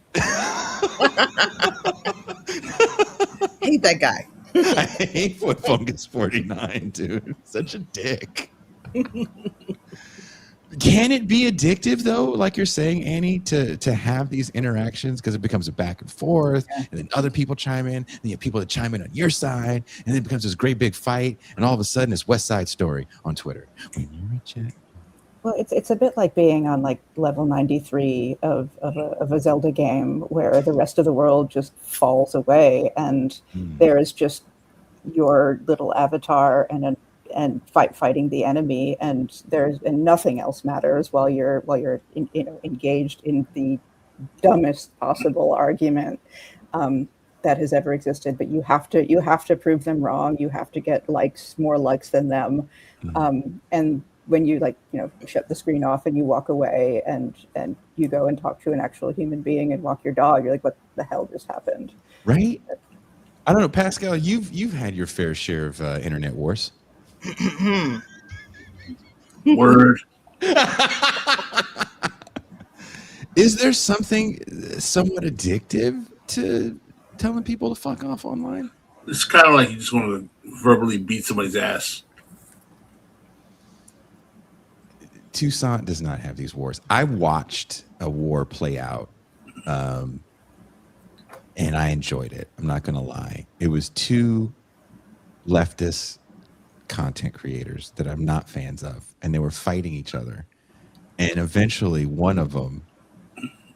Hate that guy. I hate Foot Fungus 49, dude. Such a dick. Can it be addictive though, like you're saying, Annie, to have these interactions, because it becomes a back and forth, and then other people chime in, and you have people that chime in on your side, and then it becomes this great big fight, and all of a sudden it's West Side Story on Twitter. When you're a chick. Well, it's a bit like being on like level 93 of a Zelda game where the rest of the world just falls away and there is just your little avatar and fighting the enemy, and nothing else matters while you're engaged in the dumbest possible argument that has ever existed. But you have to prove them wrong. You have to get more likes than them, and when you shut the screen off and you walk away and you go and talk to an actual human being and walk your dog, you're like, what the hell just happened? Right? I don't know, Pascal, you've had your fair share of internet wars. Word. Is there something somewhat addictive to telling people to fuck off online? It's kind of like you just want to verbally beat somebody's ass. Toussaint does not have these wars. I watched a war play out, and I enjoyed it. I'm not going to lie. It was two leftist content creators that I'm not fans of, and they were fighting each other. And eventually one of them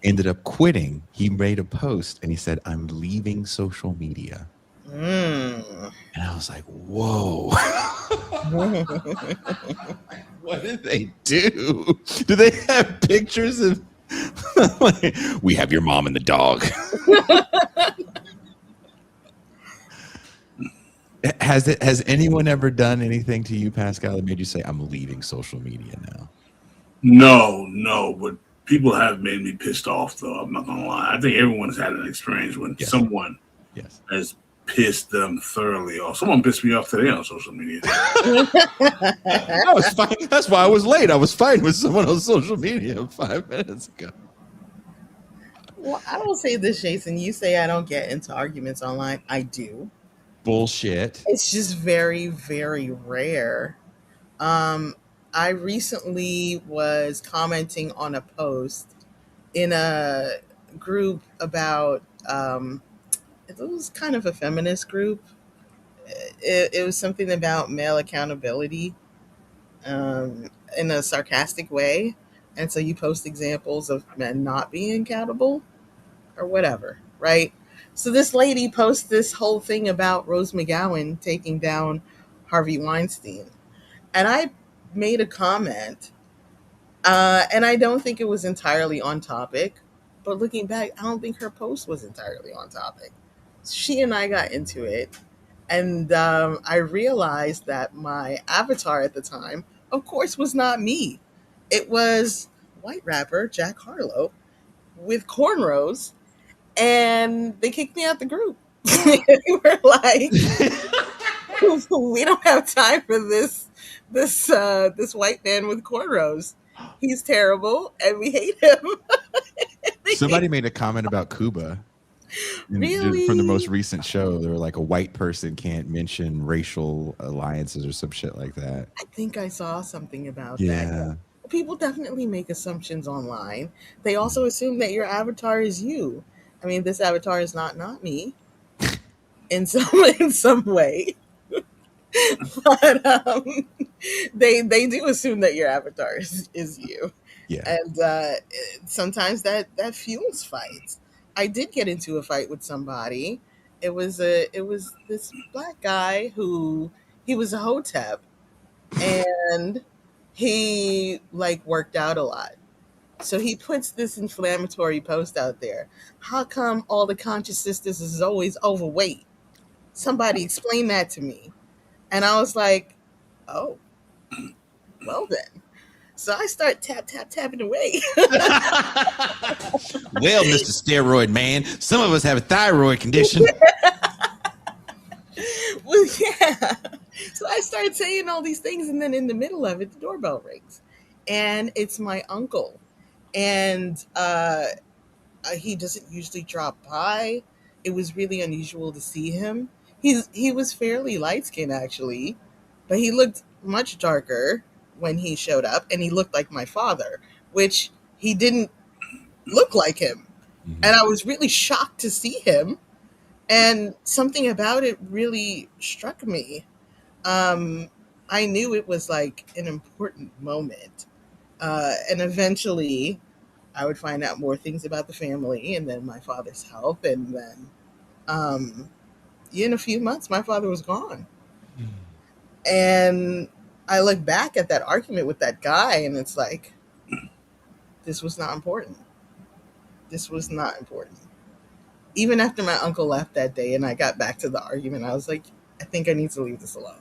ended up quitting. He made a post and he said, "I'm leaving social media." And I was like, whoa. What did they do? Do they have pictures of like, we have your mom and the dog? Has anyone ever done anything to you, Pascal, that made you say, I'm leaving social media now? No, but people have made me pissed off, though. I'm not gonna lie. I think everyone's had an experience when someone has pissed them thoroughly off. Someone pissed me off today on social media. I was fine. That's why I was late. I was fighting with someone on social media 5 minutes ago. Well, I will say this, Jason. You say I don't get into arguments online. I do. Bullshit. It's just very, very rare. I recently was commenting on a post in a group about it was kind of a feminist group. It was something about male accountability in a sarcastic way. And so you post examples of men not being accountable or whatever, right? So this lady posts this whole thing about Rose McGowan taking down Harvey Weinstein. And I made a comment, and I don't think it was entirely on topic. But looking back, I don't think her post was entirely on topic. She and I got into it, and I realized that my avatar at the time, of course, was not me. It was white rapper Jack Harlow with cornrows, and they kicked me out the group. They were like, "We don't have time for this white man with cornrows. He's terrible, and we hate him." Somebody made a comment about Cuba. Really? From the most recent show, they were like, a white person can't mention racial alliances or some shit like that. I think I saw something about Yeah. that. People definitely make assumptions online. They also assume that your avatar is you. I mean, this avatar is not me in some way. But they do assume that your avatar is you. Yeah. And sometimes that fuels fights. I did get into a fight with somebody. It was this black guy who he was a hotep, and he worked out a lot. So he puts this inflammatory post out there. How come all the conscious sisters is always overweight? Somebody explain that to me. And I was like, oh, well then. So I start tapping away. Well, Mr. Steroid Man, some of us have a thyroid condition. Well, yeah. So I started saying all these things, and then in the middle of it, the doorbell rings. And it's my uncle. And he doesn't usually drop by. It was really unusual to see him. He was fairly light skinned actually, but he looked much darker when he showed up, and he looked like my father, which he didn't look like him. Mhm. And I was really shocked to see him. And something about it really struck me. I knew it was like an important moment. And eventually I would find out more things about the family and then my father's health. And then um, in a few months, my father was gone. And I look back at that argument with that guy, and it's like, this was not important. This was not important. Even after my uncle left that day and I got back to the argument, I was like, I think I need to leave this alone.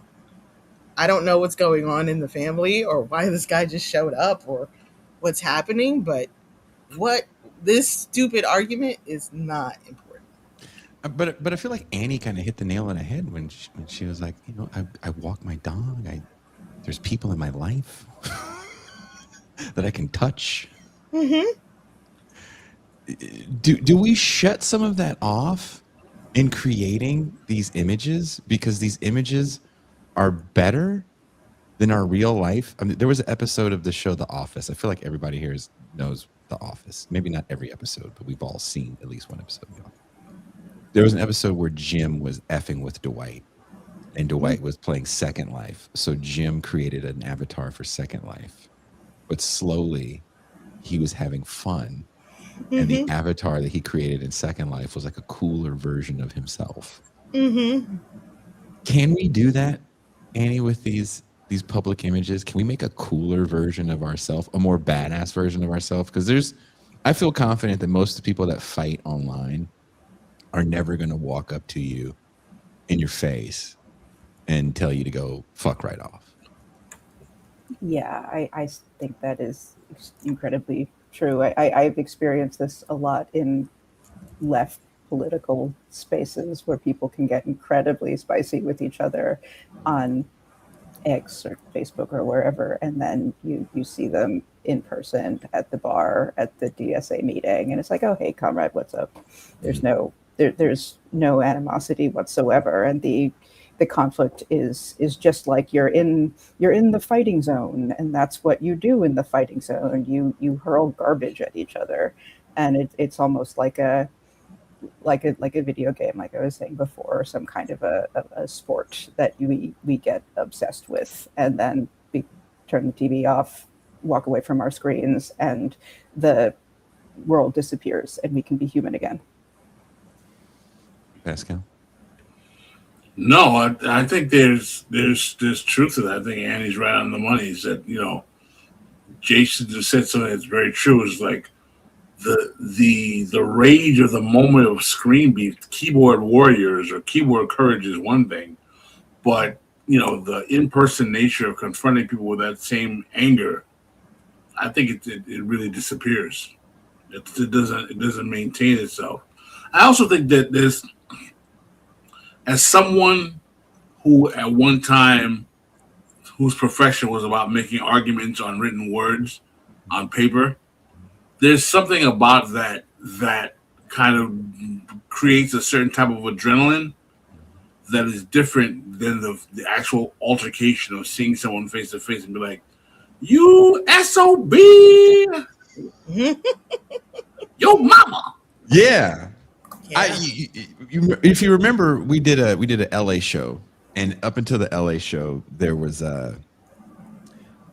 I don't know what's going on in the family or why this guy just showed up or what's happening, but what this stupid argument is not important. But I feel like Annie kind of hit the nail on the head when she was like, I walk my dog. There's people in my life that I can touch. Mm-hmm. Do we shut some of that off in creating these images because these images are better than our real life? I mean, there was an episode of the show The Office. I feel like everybody here knows The Office. Maybe not every episode, but we've all seen at least one episode of The Office. There was an episode where Jim was effing with Dwight, and Dwight was playing Second Life. So Jim created an avatar for Second Life, but slowly he was having fun. And the avatar that he created in Second Life was like a cooler version of himself. Mm-hmm. Can we do that, Annie, with these public images? Can we make a cooler version of ourselves, a more badass version of ourselves? Because I feel confident that most of the people that fight online are never going to walk up to you in your face and tell you to go fuck right off. Yeah, I think that is incredibly true. I've experienced this a lot in left political spaces where people can get incredibly spicy with each other on X or Facebook or wherever, and then you see them in person at the bar at the DSA meeting, and it's like, oh hey comrade, what's up? There's no animosity whatsoever, and the conflict is just like you're in the fighting zone, and that's what you do in the fighting zone. You hurl garbage at each other, and it's almost like a video game, like I was saying before, or some kind of a sport that we get obsessed with, and then we turn the TV off, walk away from our screens, and the world disappears, and we can be human again. Pascal? No, I think there's truth to that. I think Annie's right on the money. Is that Jason just said something that's very true. Is like the rage of the moment of screen beef, keyboard warriors or keyboard courage is one thing, but the in-person nature of confronting people with that same anger, I think it really disappears. It doesn't maintain itself. I also think that there's, as someone who at one time whose profession was about making arguments on written words on paper, there's something about that kind of creates a certain type of adrenaline that is different than the actual altercation of seeing someone face to face and be like, you SOB, your mama. Yeah. Yeah. If you remember, we did a LA show, and up until the LA show, there was Anna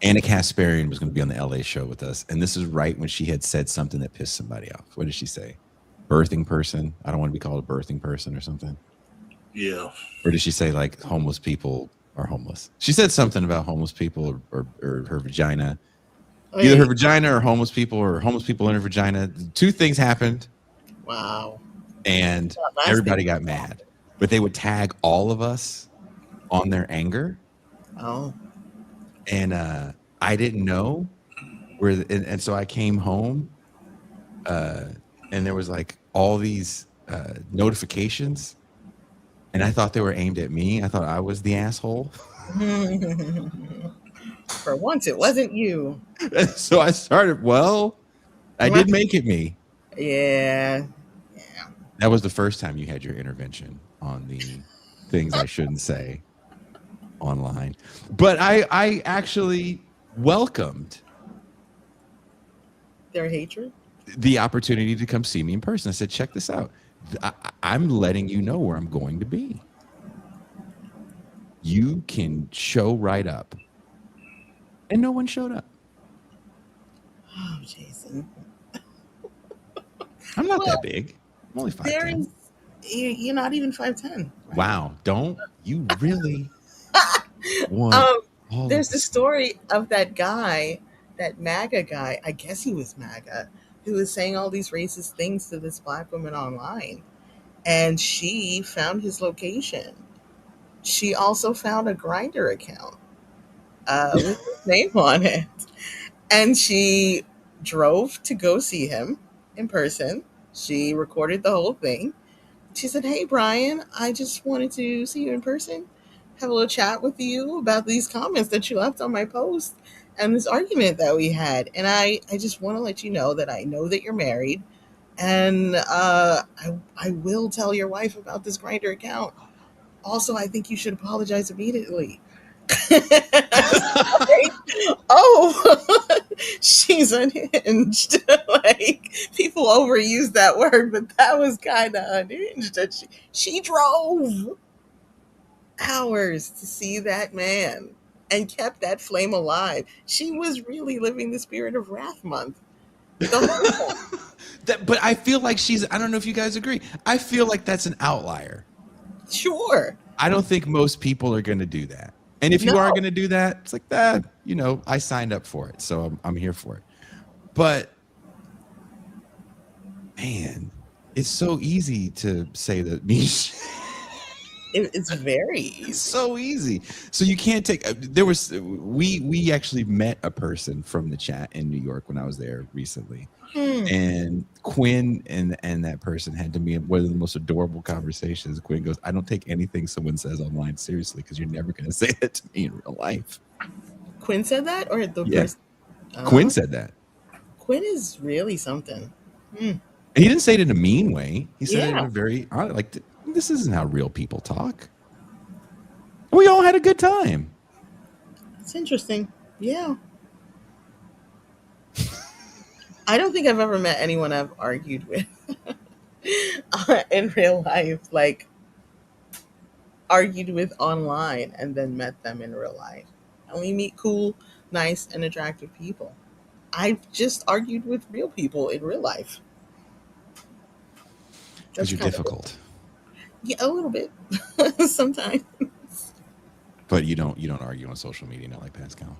Kasparian was going to be on the LA show with us, and this is right when she had said something that pissed somebody off. What did she say? Birthing person? I don't want to be called a birthing person or something. Yeah. Or did she say like homeless people are homeless? She said something about homeless people or her vagina. Either her vagina or homeless people in her vagina. Two things happened. Wow. And everybody got mad, but they would tag all of us on their anger. Oh. And I didn't know and so I came home, and there was like all these notifications, and I thought they were aimed at me. I thought I was the asshole. For once, it wasn't you. And so I started. Well, I did make it me. Yeah. That was the first time you had your intervention on the things I shouldn't say online. But I actually welcomed Their hatred. the opportunity to come see me in person. I said, check this out. I'm letting you know where I'm going to be. You can show right up. And no one showed up. Oh, Jason. I'm not that big. I'm only 5'10". You're not even 5'10". Right? Wow. Don't you really want all There's of the this? story of that guy, that MAGA guy, I guess he was MAGA, who was saying all these racist things to this black woman online. And she found his location. She also found a Grinder account with his name on it. And she drove to go see him in person. She recorded the whole thing. She said, "Hey, Brian, I just wanted to see you in person, have a little chat with you about these comments that you left on my post and this argument that we had. And I just want to let you know that I know that you're married. And I will tell your wife about this Grinder account. Also, I think you should apologize immediately." Like, oh, she's unhinged. Like, people overuse that word, but that was kind of unhinged. That she drove hours to see that man and kept that flame alive. She was really living the spirit of Wrath Month. But I feel like I don't know if you guys agree. I feel like that's an outlier. Sure. I don't think most people are going to do that. And if you are going to do that, it's like that, I signed up for it. So I'm here for it. But man, it's so easy to say that It's very easy. It's so easy. So you can't take. We actually met a person from the chat in New York when I was there recently, and Quinn and that person had to me one of the most adorable conversations. Quinn goes, "I don't take anything someone says online seriously because you're never going to say that to me in real life." Quinn said that, or the person? Quinn said that. Quinn is really something. And he didn't say it in a mean way. He said it in a very like, this isn't how real people talk. We all had a good time. It's interesting. Yeah. I don't think I've ever met anyone I've argued with in real life, like argued with online and then met them in real life. I only meet cool, nice, and attractive people. I've just argued with real people in real life. Because you're difficult. Yeah, a little bit sometimes. But you don't argue on social media, not like Pascal.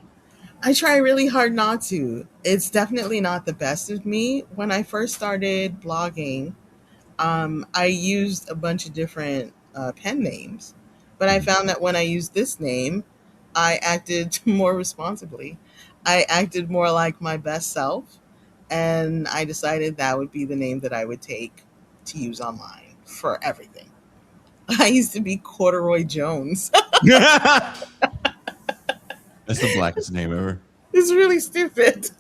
I try really hard not to. It's definitely not the best of me. When I first started blogging, I used a bunch of different pen names, but I found that when I used this name, I acted more responsibly. I acted more like my best self, and I decided that would be the name that I would take to use online for everything. I used to be Corduroy Jones. That's the blackest name ever. It's really stupid.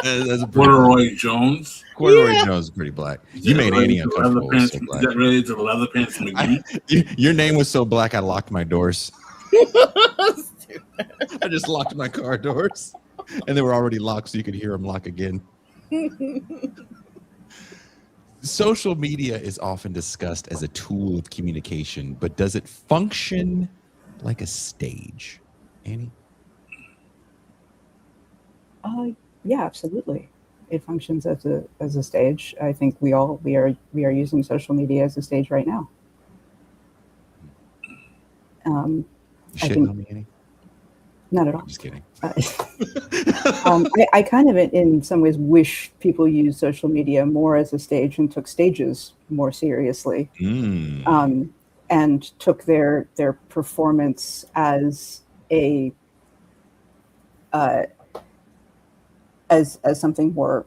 That's a Corduroy Jones. Corduroy Jones is pretty black. You made Annie uncomfortable. Is that related to the Leather Pants McGee? Your name was so black, I locked my doors. I just locked my car doors, and they were already locked, so you could hear them lock again. Social media is often discussed as a tool of communication, but does it function like a stage? Annie? Yeah, absolutely. It functions as a stage. I think we are using social media as a stage right now. Shitting on me, Annie? Not at all. I'm just kidding. I kind of, in some ways, wish people used social media more as a stage and took stages more seriously, and took their performance as a as something more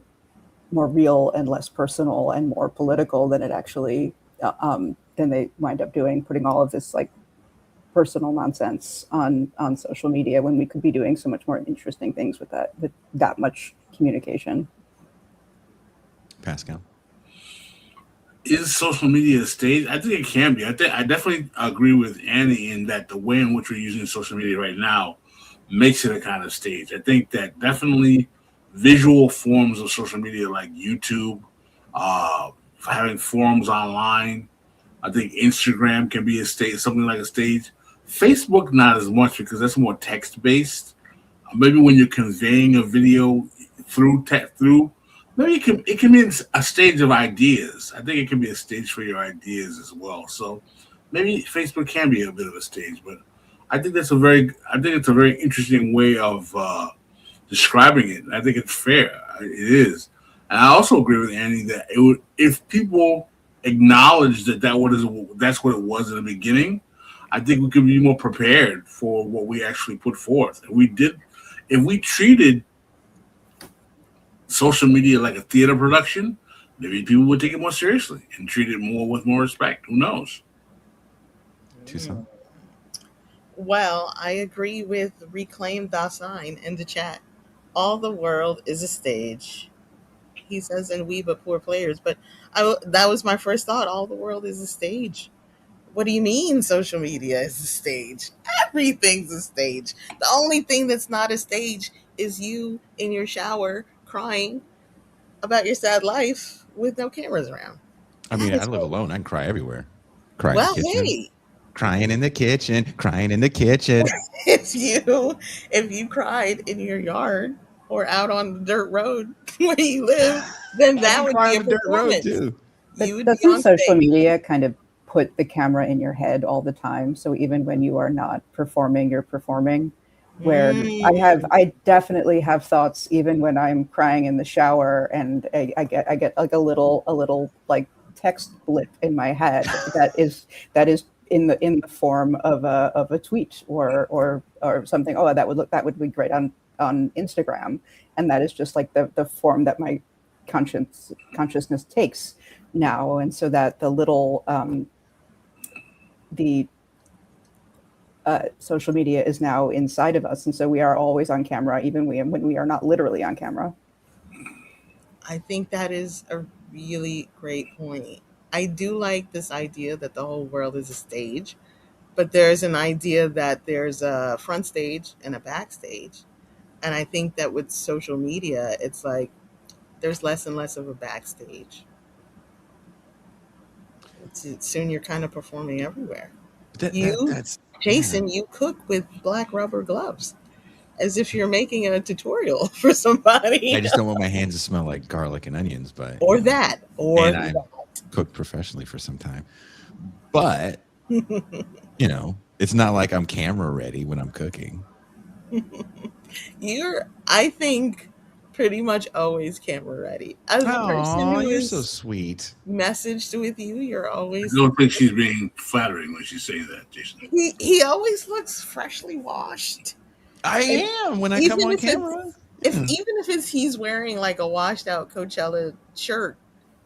real and less personal and more political than it actually than they wind up doing, putting all of this like personal nonsense on social media when we could be doing so much more interesting things with that much communication. Pascal? Is social media a stage? I think it can be. I definitely agree with Annie in that the way in which we're using social media right now makes it a kind of stage. I think that definitely visual forms of social media like YouTube, having forums online. I think Instagram can be a stage, something like a stage. Facebook not as much because that's more text based. Maybe when you're conveying a video through text, maybe it can be a stage of ideas. I think it can be a stage for your ideas as well. So maybe Facebook can be a bit of a stage, but I think it's a very interesting way of describing it. I think it's fair. It is, and I also agree with Annie that it would, if people acknowledge that's what it was in the beginning. I think we could be more prepared for what we actually put forth. If we treated social media like a theater production, maybe people would take it more seriously and treat it more with more respect. Who knows? Tucson. Well, I agree with Reclaim the Sign in the chat. All the world is a stage. He says, and we but poor players. But that was my first thought. All the world is a stage. What do you mean social media is a stage? Everything's a stage. The only thing that's not a stage is you in your shower crying about your sad life with no cameras around. I mean, I live alone. I can cry everywhere. Cry Well, in the kitchen. hey, Crying in the kitchen. Crying in the kitchen. if you cried in your yard or out on the dirt road where you live, then that would be a performance. Too. But You would be doesn't on social stage. media kind of put the camera in your head all the time? So even when you are not performing, you're performing. Where I definitely have thoughts even when I'm crying in the shower, and I get like a little like text blip in my head that is in the form of a tweet or something. Oh, that would be great on Instagram, and that is just like the form that my consciousness takes now. And so that the little social media is now inside of us, and so we are always on camera, even when we are not literally on camera. I think that is a really great point. I do like this idea that the whole world is a stage, but there's an idea that there's a front stage and a backstage. And I think that with social media, it's like there's less and less of a backstage. Soon you're kind of performing everywhere. Jason, you cook with black rubber gloves as if you're making a tutorial for somebody. I just don't want my hands to smell like garlic and onions, but I cooked professionally for some time. But it's not like I'm camera ready when I'm cooking. You're, I think, pretty much always camera ready. As a person who you're is so sweet. Messaged with you, you're always. I don't think she's being flattering when she's saying that, Jason. He always looks freshly washed. I am when I come on camera. Even if he's wearing like a washed out Coachella shirt,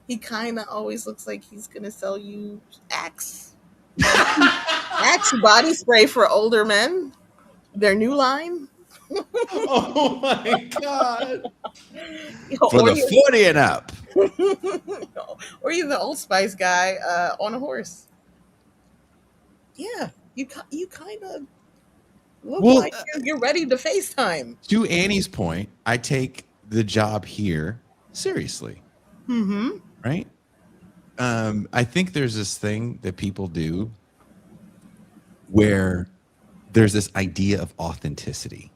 he kind of always looks like he's gonna sell you Axe body spray for older men. Their new line. Oh my god! For the 40 and up. Or you're the Old Spice guy on a horse. Yeah, you kind of look like you're ready to FaceTime. To Annie's point, I take the job here seriously. Mm-hmm. Right? I think there's this thing that people do where there's this idea of authenticity.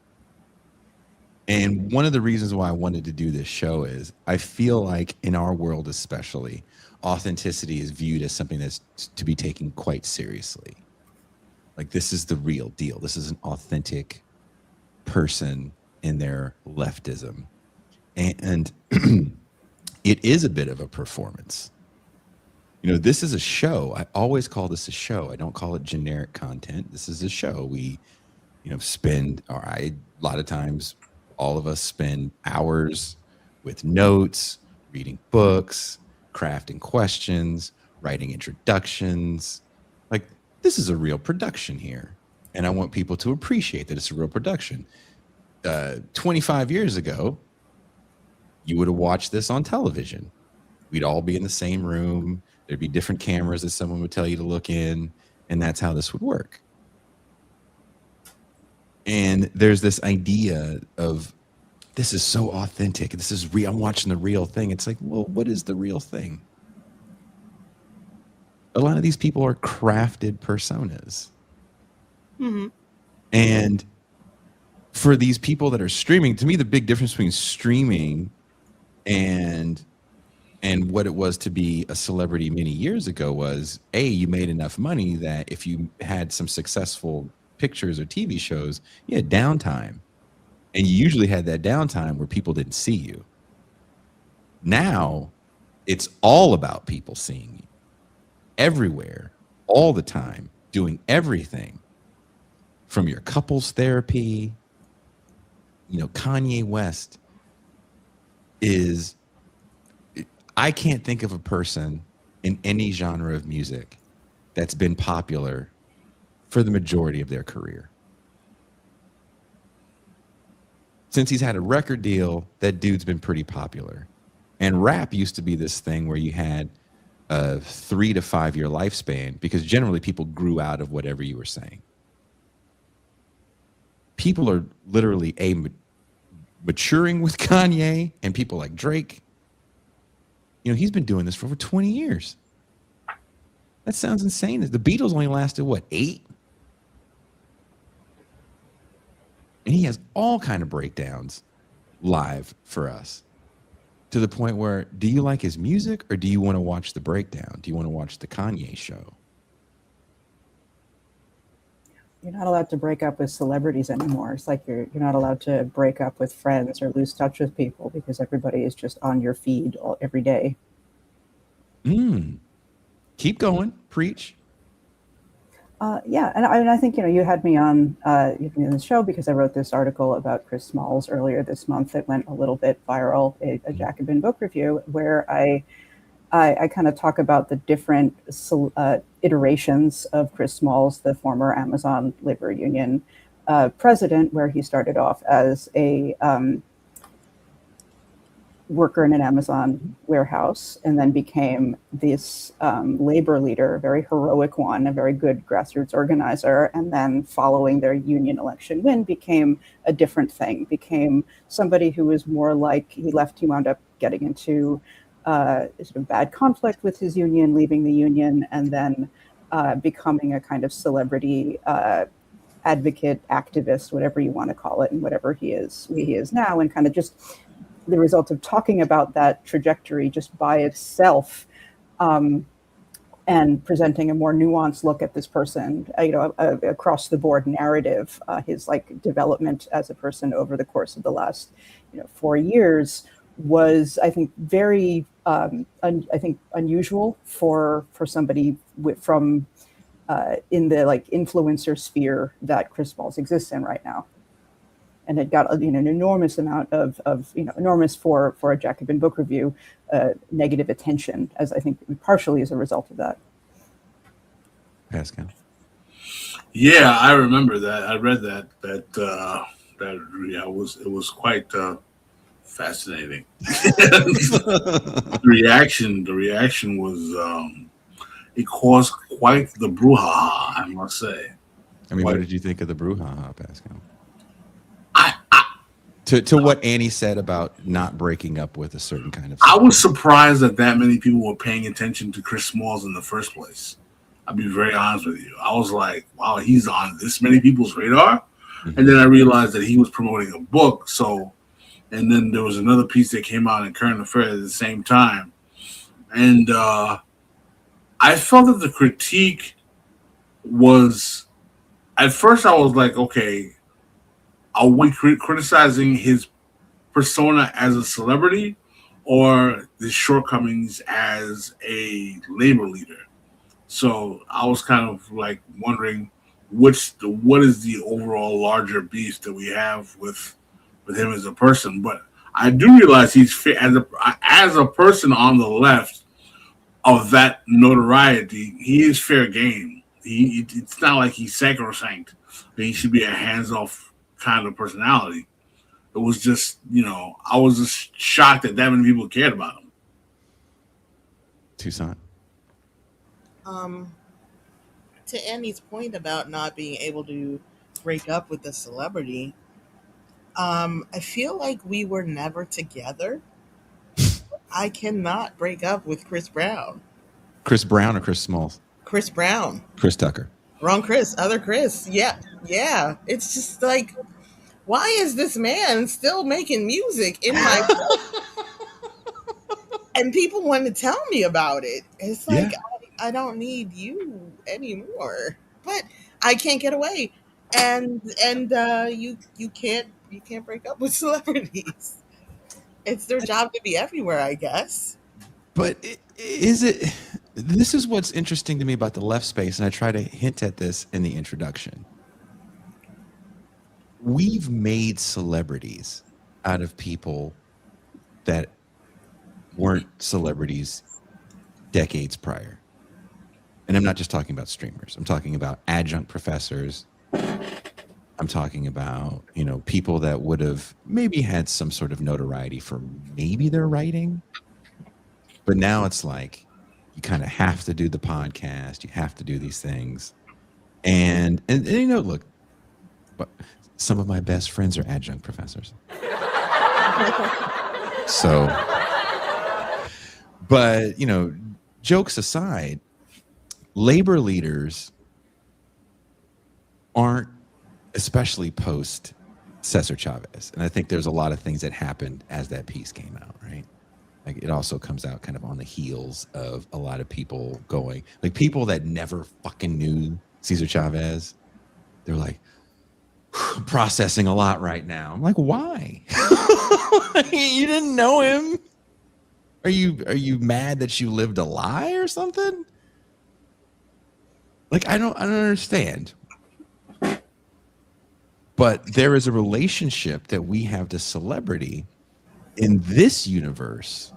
And one of the reasons why I wanted to do this show is I feel like in our world especially, authenticity is viewed as something that's to be taken quite seriously. Like, this is the real deal. This is an authentic person in their leftism. And it is a bit of a performance. This is a show. I always call this a show. I don't call it generic content. This is a show. We, a lot of times, all of us spend hours with notes, reading books, crafting questions, writing introductions. Like, this is a real production here. And I want people to appreciate that it's a real production. 25 years ago, you would have watched this on television. We'd all be in the same room. There'd be different cameras that someone would tell you to look in. And that's how this would work. And there's this idea of this is so authentic. This is real. I'm watching the real thing. It's like, well, what is the real thing? A lot of these people are crafted personas. Mm-hmm. And for these people that are streaming, to me, the big difference between streaming and what it was to be a celebrity many years ago was, A, you made enough money that if you had some successful pictures or TV shows, you had downtime. And you usually had that downtime where people didn't see you. Now, it's all about people seeing you everywhere, all the time, doing everything from your couples therapy. You know, Kanye West is, I can't think of a person in any genre of music that's been popular for the majority of their career. Since he's had a record deal, that dude's been pretty popular. And rap used to be this thing where you had a 3 to 5 year lifespan because generally people grew out of whatever you were saying. People are literally maturing with Kanye and people like Drake. You know, he's been doing this for over 20 years. That sounds insane. The Beatles only lasted, what, 8? And he has all kind of breakdowns live for us, to the point where, do you like his music or do you want to watch the breakdown? Do you want to watch the Kanye show? You're not allowed to break up with celebrities anymore. It's like you're not allowed to break up with friends or lose touch with people because everybody is just on your feed every day. Keep going. Preach. Yeah, and I think, you know, you had me on in the show because I wrote this article about Chris Smalls earlier this month that went a little bit viral, a Jacobin book review, where I kind of talk about the different iterations of Chris Smalls, the former Amazon labor union president, where he started off as a worker in an Amazon warehouse and then became this labor leader, a very heroic one, a very good grassroots organizer. And then following their union election win, became a different thing, became somebody who was more like, he wound up getting into sort of bad conflict with his union, leaving the union, and then becoming a kind of celebrity advocate, activist, whatever you want to call it, and whatever he is now, and kind of just the result of talking about that trajectory just by itself, and presenting a more nuanced look at this person, across the board narrative, his like development as a person over the course of the last 4 years was, I think, very unusual for somebody from in the like influencer sphere that Chris Smalls exists in right now. And it got an enormous amount of enormous for a Jacobin book review, negative attention, as I think partially as a result of that. Pascal. Yeah, I remember that. I read that. It was quite fascinating. The reaction was it caused quite the brouhaha, I must say. I mean, what did you think of the brouhaha, Pascal? I To what Annie said about not breaking up with a certain kind of. I was surprised that many people were paying attention to Chris Smalls in the first place. I'll be very honest with you. I was like, wow, he's on this many people's radar. Mm-hmm. And then I realized that he was promoting a book. So, and then there was another piece that came out in Current Affairs at the same time. And I felt that the critique was, at first I was like, okay, are we criticizing his persona as a celebrity or the shortcomings as a labor leader? So I was kind of like wondering what is the overall larger beef that we have with him as a person. But I do realize he's as a person on the left of that notoriety, he is fair game. It's not like he's sacrosanct. He should be a hands-off kind of personality. It was just, I was just shocked that many people cared about him. Toussaint. To Annie's point about not being able to break up with a celebrity. I feel like we were never together. I cannot break up with Chris Brown. Chris Brown or Chris Smalls? Chris Brown. Chris Tucker. Wrong Chris. Other Chris. Yeah. Yeah. It's just like, why is this man still making music in my and people want to tell me about it? It's like, Yeah. I don't need you anymore. But I can't get away. And you can't break up with celebrities. It's their job to be everywhere, I guess. But is it? This is what's interesting to me about the left space, and I try to hint at this in the introduction. We've made celebrities out of people that weren't celebrities decades prior. And I'm not just talking about streamers. I'm talking about adjunct professors. I'm talking about, people that would have maybe had some sort of notoriety for maybe their writing. But now it's like you kind of have to do the podcast. You have to do these things. And look, but some of my best friends are adjunct professors. So, but, jokes aside, labor leaders aren't, especially post Cesar Chavez. And I think there's a lot of things that happened as that piece came out, right? Like it also comes out kind of on the heels of a lot of people going, like people that never fucking knew Cesar Chavez. They're like, processing a lot right now. I'm like, why? You didn't know him. Are you mad that you lived a lie or something? Like, I don't understand. But there is a relationship that we have to celebrity in this universe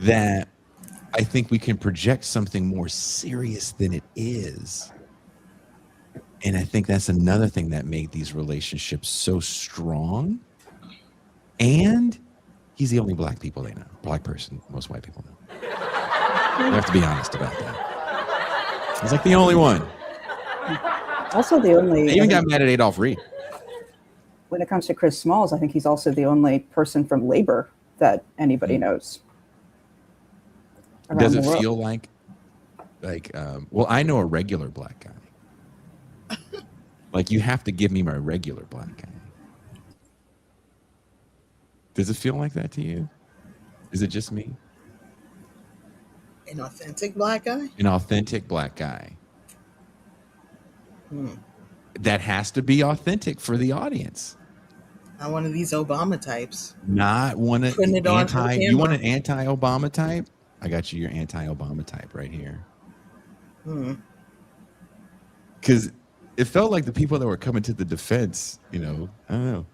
that I think we can project something more serious than it is. And I think that's another thing that made these relationships so strong. And he's the only black person most white people know. We have to be honest about that. He's like the only one. Also the only... They even got mad at Adolph Reed. When it comes to Chris Smalls, I think he's also the only person from labor that anybody knows. Does it feel like, well, I know a regular black guy. Like, you have to give me my regular black guy. Does it feel like that to you? Is it just me? An authentic black guy? An authentic black guy. That has to be authentic for the audience. Not one of these Obama types. Not one of Putting it on you want an anti-Obama type? I got you your anti-Obama type right here. Because it felt like the people that were coming to the defense, I don't know.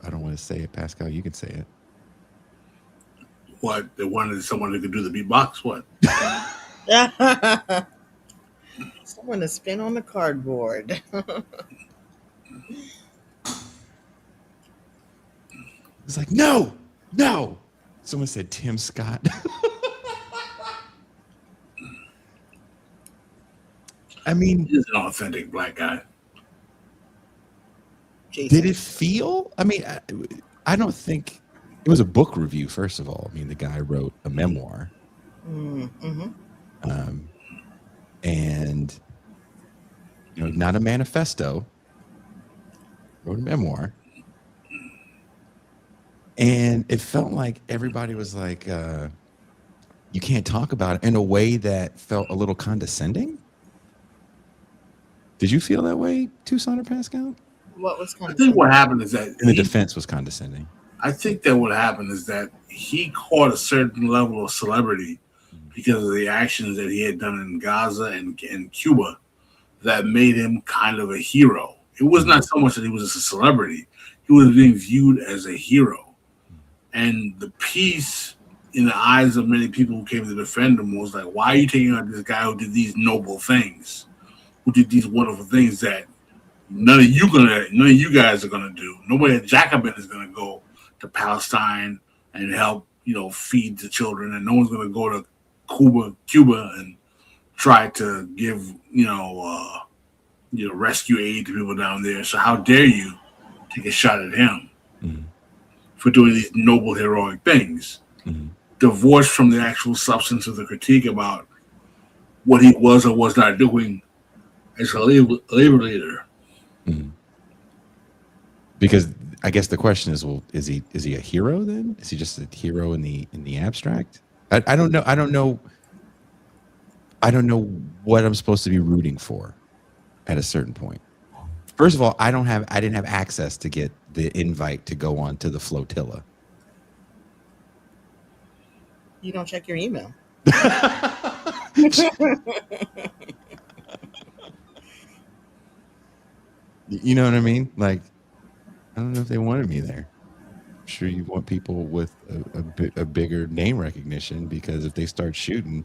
I don't want to say it, Pascal. You can say it. What? They wanted someone who could do the beatbox? What? Someone to spin on the cardboard. It's like, no. Someone said Tim Scott. I mean, He's an authentic black guy. Jason. Did it feel? I mean, I don't think it was a book review. First of all, I mean, the guy wrote a memoir, and not a manifesto. Wrote a memoir, and it felt like everybody was like, "You can't talk about it," in a way that felt a little condescending. Did you feel that way, Tucson or Pascal? What was I think what happened is that and the defense was condescending. I think that what happened is that he caught a certain level of celebrity because of the actions that he had done in Gaza and Cuba that made him kind of a hero. It was not so much that he was a celebrity. He was being viewed as a hero. And the piece in the eyes of many people who came to defend him was like, why are you taking out this guy who did these noble things, who did these wonderful things that none of you guys are gonna do. Nobody at Jacobin is gonna go to Palestine and help, feed the children, and no one's gonna go to Cuba and tried to give rescue aid to people down there. So how dare you take a shot at him for doing these noble, heroic things, divorced from the actual substance of the critique about what he was or was not doing as a labor leader. Because I guess the question is, well, is he a hero then? Is he just a hero in the abstract? I don't know. I don't know what I'm supposed to be rooting for at a certain point. First of all, I didn't have access to get the invite to go on to the flotilla. You don't check your email. You know what I mean? Like, I don't know if they wanted me there. I'm sure you want people with a bigger name recognition, because if they start shooting,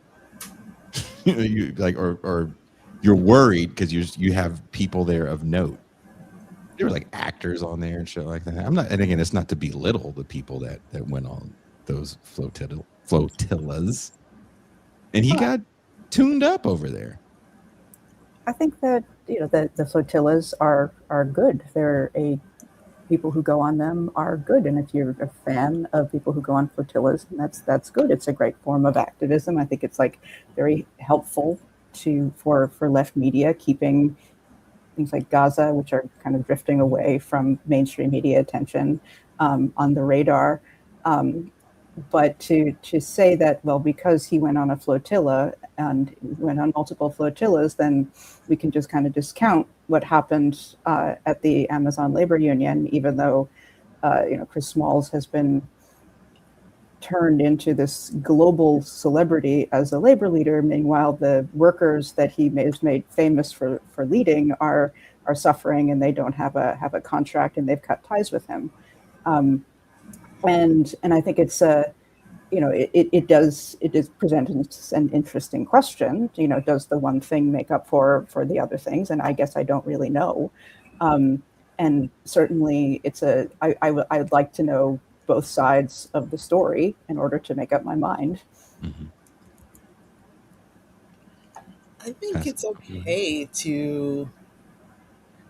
you like, or you're worried because you have people there of note. There were like actors on there and shit like that. I'm not, and again, it's not to belittle the people that went on those flotillas, and he got tuned up over there. I think that the flotillas are good. People who go on them are good, and if you're a fan of people who go on flotillas, that's good. It's a great form of activism. I think it's like very helpful for left media, keeping things like Gaza, which are kind of drifting away from mainstream media attention, on the radar. But to say that, well, because he went on a flotilla and went on multiple flotillas, then we can just kind of discount what happened at the Amazon Labor Union, even though Chris Smalls has been turned into this global celebrity as a labor leader. Meanwhile, the workers that he has made famous for leading are suffering, and they don't have a contract, and they've cut ties with him. And I think it's it does present an interesting question. Does the one thing make up for the other things? And I guess I don't really know. And certainly I'd like to know both sides of the story in order to make up my mind. I think it's okay to,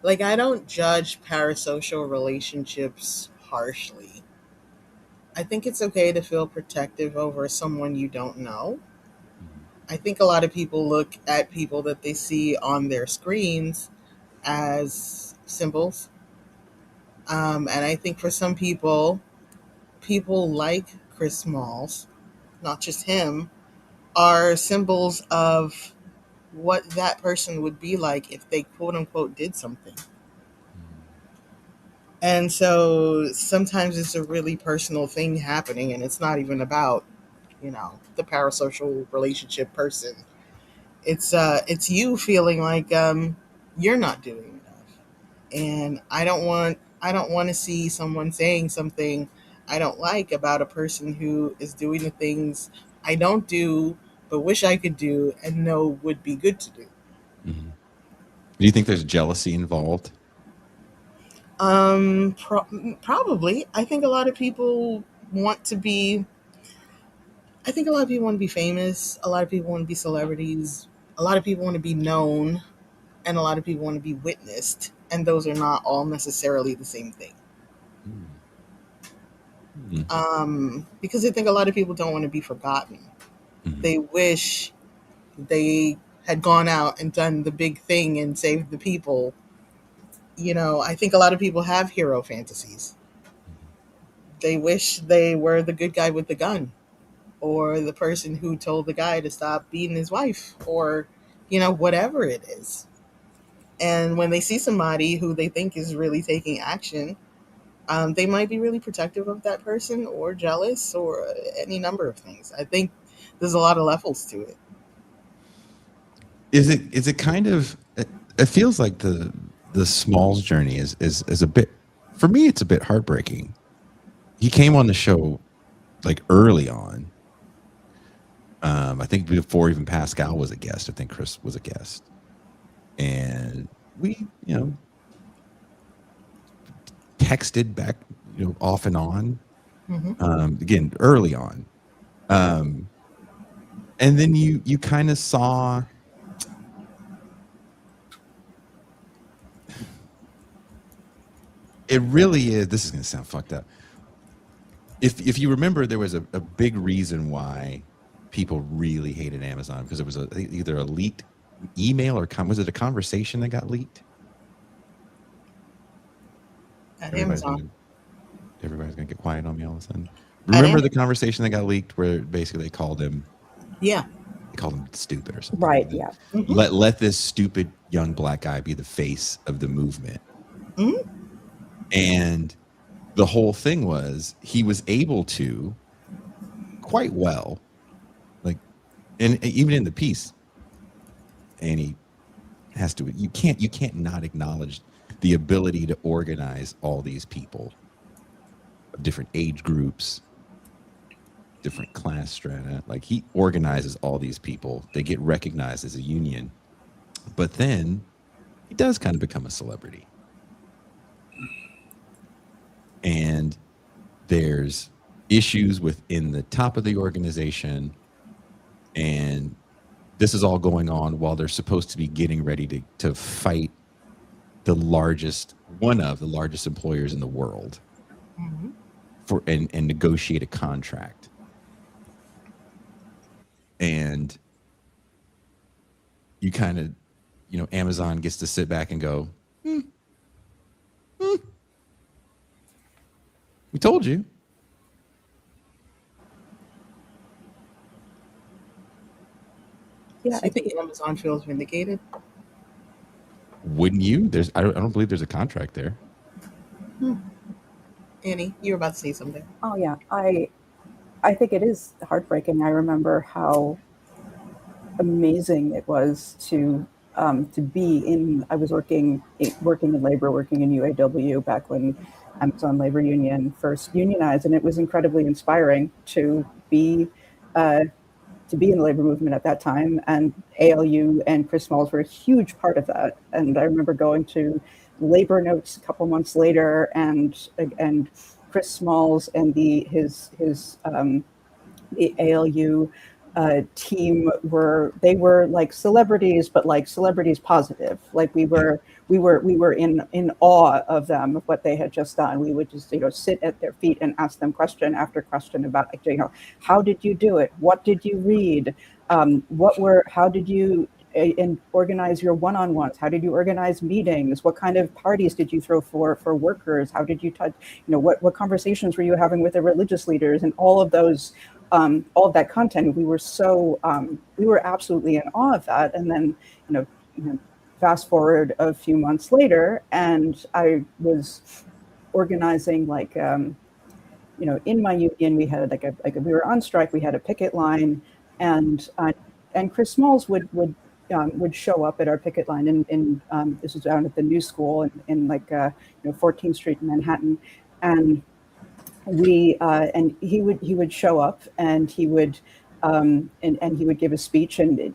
like, I don't judge parasocial relationships harshly. I think it's okay to feel protective over someone you don't know. I think a lot of people look at people that they see on their screens as symbols. And I think for some people like Chris Smalls, not just him, are symbols of what that person would be like if they quote unquote did something. And so sometimes it's a really personal thing happening, and it's not even about, the parasocial relationship person. It's you feeling like you're not doing enough. And I don't want to see someone saying something I don't like about a person who is doing the things I don't do but wish I could do and know would be good to do. Do you think there's jealousy involved? Probably. I think a lot of people want to be famous. A lot of people want to be celebrities. A lot of people want to be known, and a lot of people want to be witnessed. And those are not all necessarily the same thing. Because I think a lot of people don't want to be forgotten. They wish they had gone out and done the big thing and saved the people. I think a lot of people have hero fantasies. They wish they were the good guy with the gun, or the person who told the guy to stop beating his wife, or, whatever it is. And when they see somebody who they think is really taking action, they might be really protective of that person, or jealous, or any number of things. I think there's a lot of levels to it. Is it kind of, it feels like the Smalls journey is a bit, for me, it's a bit heartbreaking. He came on the show like early on. I think before even Pascal was a guest. I think Chris was a guest. And we, texted back, off and on. Again, early on. And then you kind of saw It really is. This is going to sound fucked up. If you remember, there was a big reason why people really hated Amazon, because it was either a leaked email or was it a conversation that got leaked? At Amazon. Everybody's going to get quiet on me all of a sudden. Remember the conversation that got leaked where basically they called him stupid or something. Right, yeah. Mm-hmm. Let this stupid young black guy be the face of the movement. Mm-hmm. And the whole thing was he was able to quite well, like, and even in the piece, and he has to, you can't not acknowledge the ability to organize all these people of different age groups, different class strata. Like, he organizes all these people. They get recognized as a union, but then he does kind of become a celebrity. And there's issues within the top of the organization, and this is all going on while they're supposed to be getting ready to fight one of the largest employers in the world, Mm-hmm. and negotiate a contract. And you kind of, Amazon gets to sit back and go, we told you. Yeah, I think Amazon feels vindicated. Wouldn't you? I don't believe there's a contract there. Annie, you were about to say something. Oh yeah, I think it is heartbreaking. I remember how amazing it was to be in. I was working in labor, working in UAW back when Amazon Labor Union first unionized, and it was incredibly inspiring to be in the labor movement at that time. And ALU and Chris Myles were a huge part of that. And I remember going to labor notes a couple months later, and Chris Myles and the ALU team were like celebrities, but like celebrities positive. Like we were in awe of them, of what they had just done. We would just sit at their feet and ask them question after question about how did you do it? What did you read? How did you organize your one-on-ones? How did you organize meetings? What kind of parties did you throw for workers? How did you touch? What conversations were you having with the religious leaders? And all of those. All of that content, we were absolutely in awe of that. And then, fast forward a few months later, and I was organizing in my union, we had we were on strike, we had a picket line, and Chris Myles would show up at our picket line in this was down at the New School in 14th Street in Manhattan, and he would show up, and he would he would give a speech, and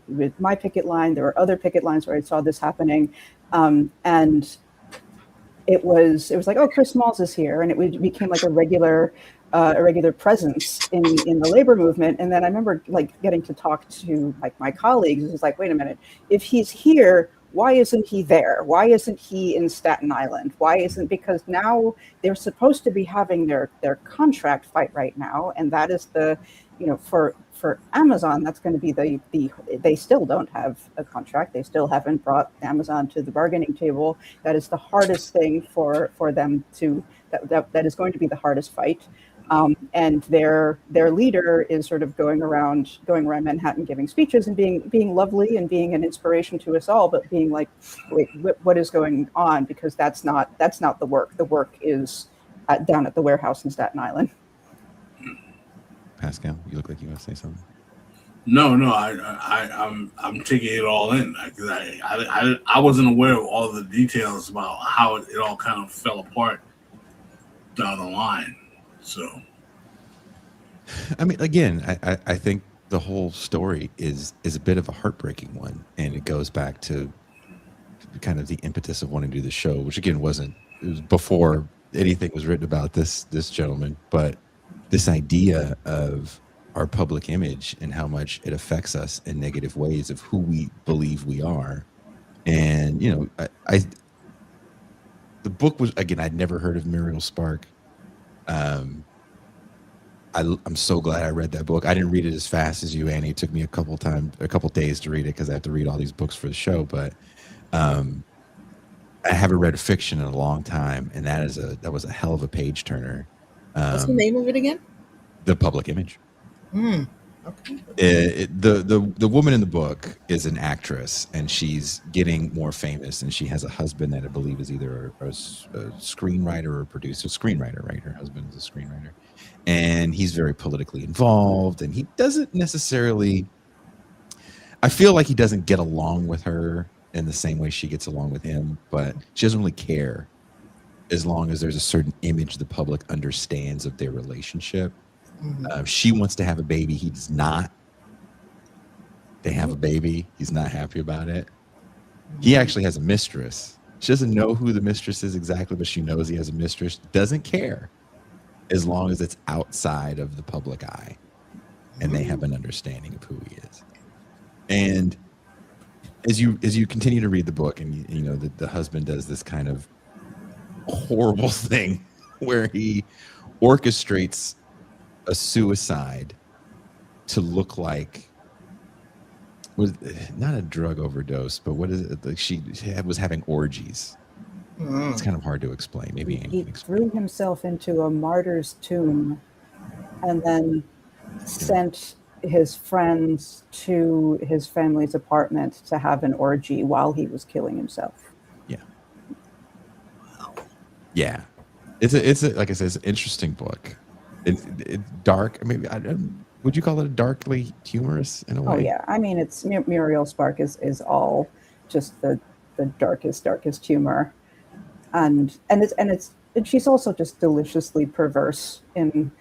with my picket line, there were other picket lines where I saw this happening, and it was like, oh, Chris Myles is here, and it became like a regular presence in the labor movement. And then I remember getting to talk to my colleagues. It was like, wait a minute, if he's here, why isn't he there? Why isn't he in Staten Island? Because now they're supposed to be having their contract fight right now. And that is for Amazon, that's going to be they still don't have a contract. They still haven't brought Amazon to the bargaining table. That is the hardest thing for them that is going to be the hardest fight. And their leader is sort of going around Manhattan giving speeches and being lovely and being an inspiration to us all, but being like, wait, what is going on? Because that's not the work. The work is down at the warehouse in Staten Island. Pascal, you look like you want to say something. No, I'm taking it all in. I wasn't aware of all the details about how it all kind of fell apart down the line. So, I mean, again, I think the whole story is a bit of a heartbreaking one, and it goes back to kind of the impetus of wanting to do the show, which again it was before anything was written about this gentleman, but this idea of our public image and how much it affects us in negative ways of who we believe we are. And the book was, again, I'd never heard of Muriel Spark. I'm so glad I read that book. I didn't read it as fast as you, Annie. It took me a couple days to read it because I have to read all these books for the show. But I haven't read fiction in a long time, and that was a hell of a page turner. What's the name of it again? The Public Image. Okay. The woman in the book is an actress, and she's getting more famous, and she has a husband that I believe is either a screenwriter or a producer. Screenwriter, right? Her husband is a screenwriter, and he's very politically involved, and he doesn't necessarily, I feel like he doesn't get along with her in the same way she gets along with him, but she doesn't really care as long as there's a certain image the public understands of their relationship. She wants to have a baby. He does not. They have a baby. He's not happy about it. He actually has a mistress. She doesn't know who the mistress is exactly, but she knows he has a mistress. Doesn't care as long as it's outside of the public eye and they have an understanding of who he is. And as you continue to read the book, and you know the husband does this kind of horrible thing where he orchestrates a suicide to look like, was not a drug overdose, but what is it? Like she was having orgies. It's kind of hard to explain. Maybe he threw himself into a martyr's tomb and then sent his friends to his family's apartment to have an orgy while he was killing himself. Yeah. Wow. Yeah. It's a like I said, it's an interesting book. It's dark. Maybe would you call it darkly humorous in a way? Oh yeah, I mean, it's Muriel Spark is all just the darkest humor, and she's also just deliciously perverse in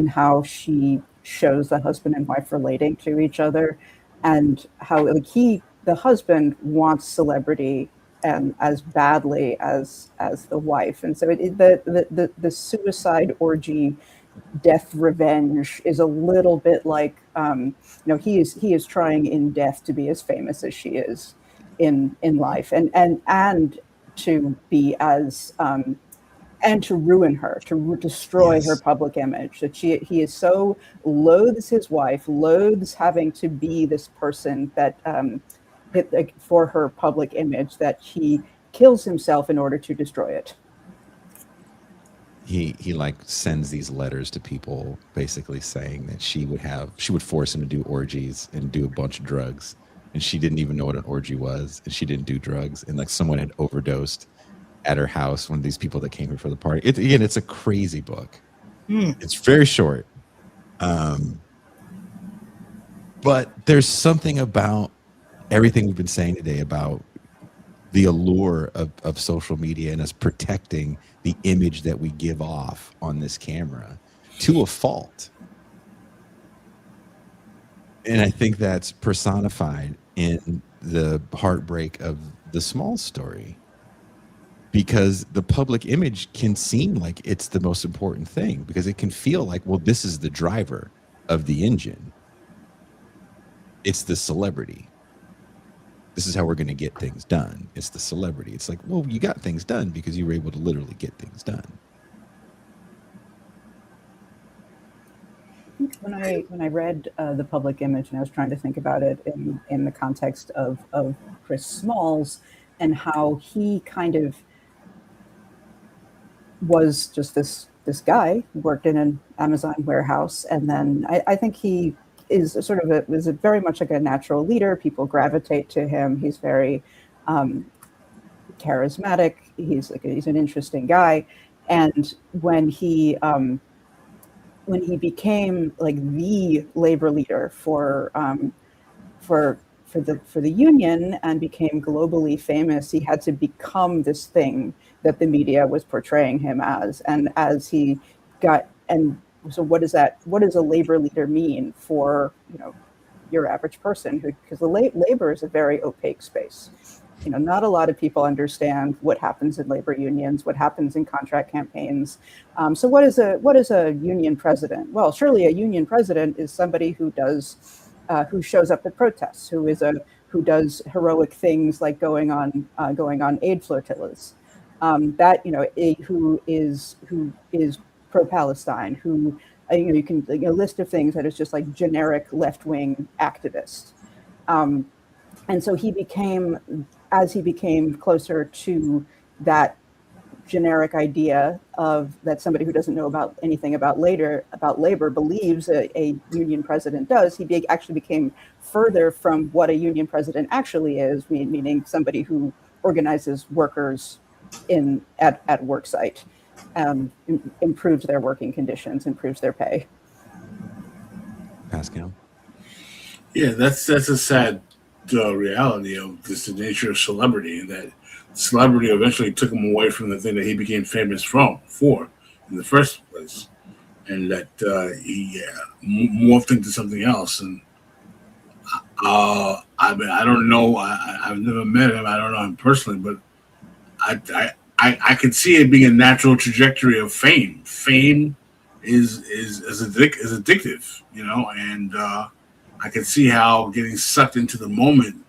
how she shows the husband and wife relating to each other, and how like the husband wants celebrity and as badly as the wife, and so the suicide orgy, death revenge is a little bit like he is trying in death to be as famous as she is in life, and to be as and to ruin her, to destroy her public image. That he is so loathes his wife, loathes having to be this person that for her public image, that he kills himself in order to destroy it. He like sends these letters to people basically saying that she would force him to do orgies and do a bunch of drugs, and she didn't even know what an orgy was, and she didn't do drugs, and like someone had overdosed at her house, one of these people that came here for the party. It's a crazy book. It's very short, but there's something about everything we've been saying today about the allure of social media and us protecting the image that we give off on this camera to a fault. And I think that's personified in the heartbreak of the Smalls story, because the public image can seem like it's the most important thing, because it can feel like, well, this is the driver of the engine. It's the celebrity. This is how we're going to get things done. It's the celebrity. It's like, well, you got things done because you were able to literally get things done. When I read The Public Image, and I was trying to think about it in the context of Chris Smalls and how he kind of was just this guy who worked in an Amazon warehouse, and then I think he is was very much like a natural leader. People gravitate to him. He's very charismatic. He's an interesting guy. And when he became like the labor leader for the union and became globally famous, he had to become this thing that the media was portraying him as. And as he got, and so what does a labor leader mean for, your average person, because the labor is a very opaque space. Not a lot of people understand what happens in labor unions, what happens in contract campaigns. So what is a union president? Well, surely a union president is somebody who shows up at protests, who does heroic things like going on aid flotillas. that who is pro-Palestine, who you can a list of things that is just like generic left-wing activist. And so as he became closer to that generic idea of that somebody who doesn't know about anything about labor believes a union president does, he actually became further from what a union president actually is, meaning somebody who organizes workers at work site, improves their working conditions, improves their pay. Pascal. Yeah, that's a sad reality of this the nature of celebrity. That celebrity eventually took him away from the thing that he became famous for in the first place, and that he morphed into something else. And I mean, I don't know. I've never met him. I don't know him personally, but I could see it being a natural trajectory of fame. Fame is addictive, and I could see how getting sucked into the moment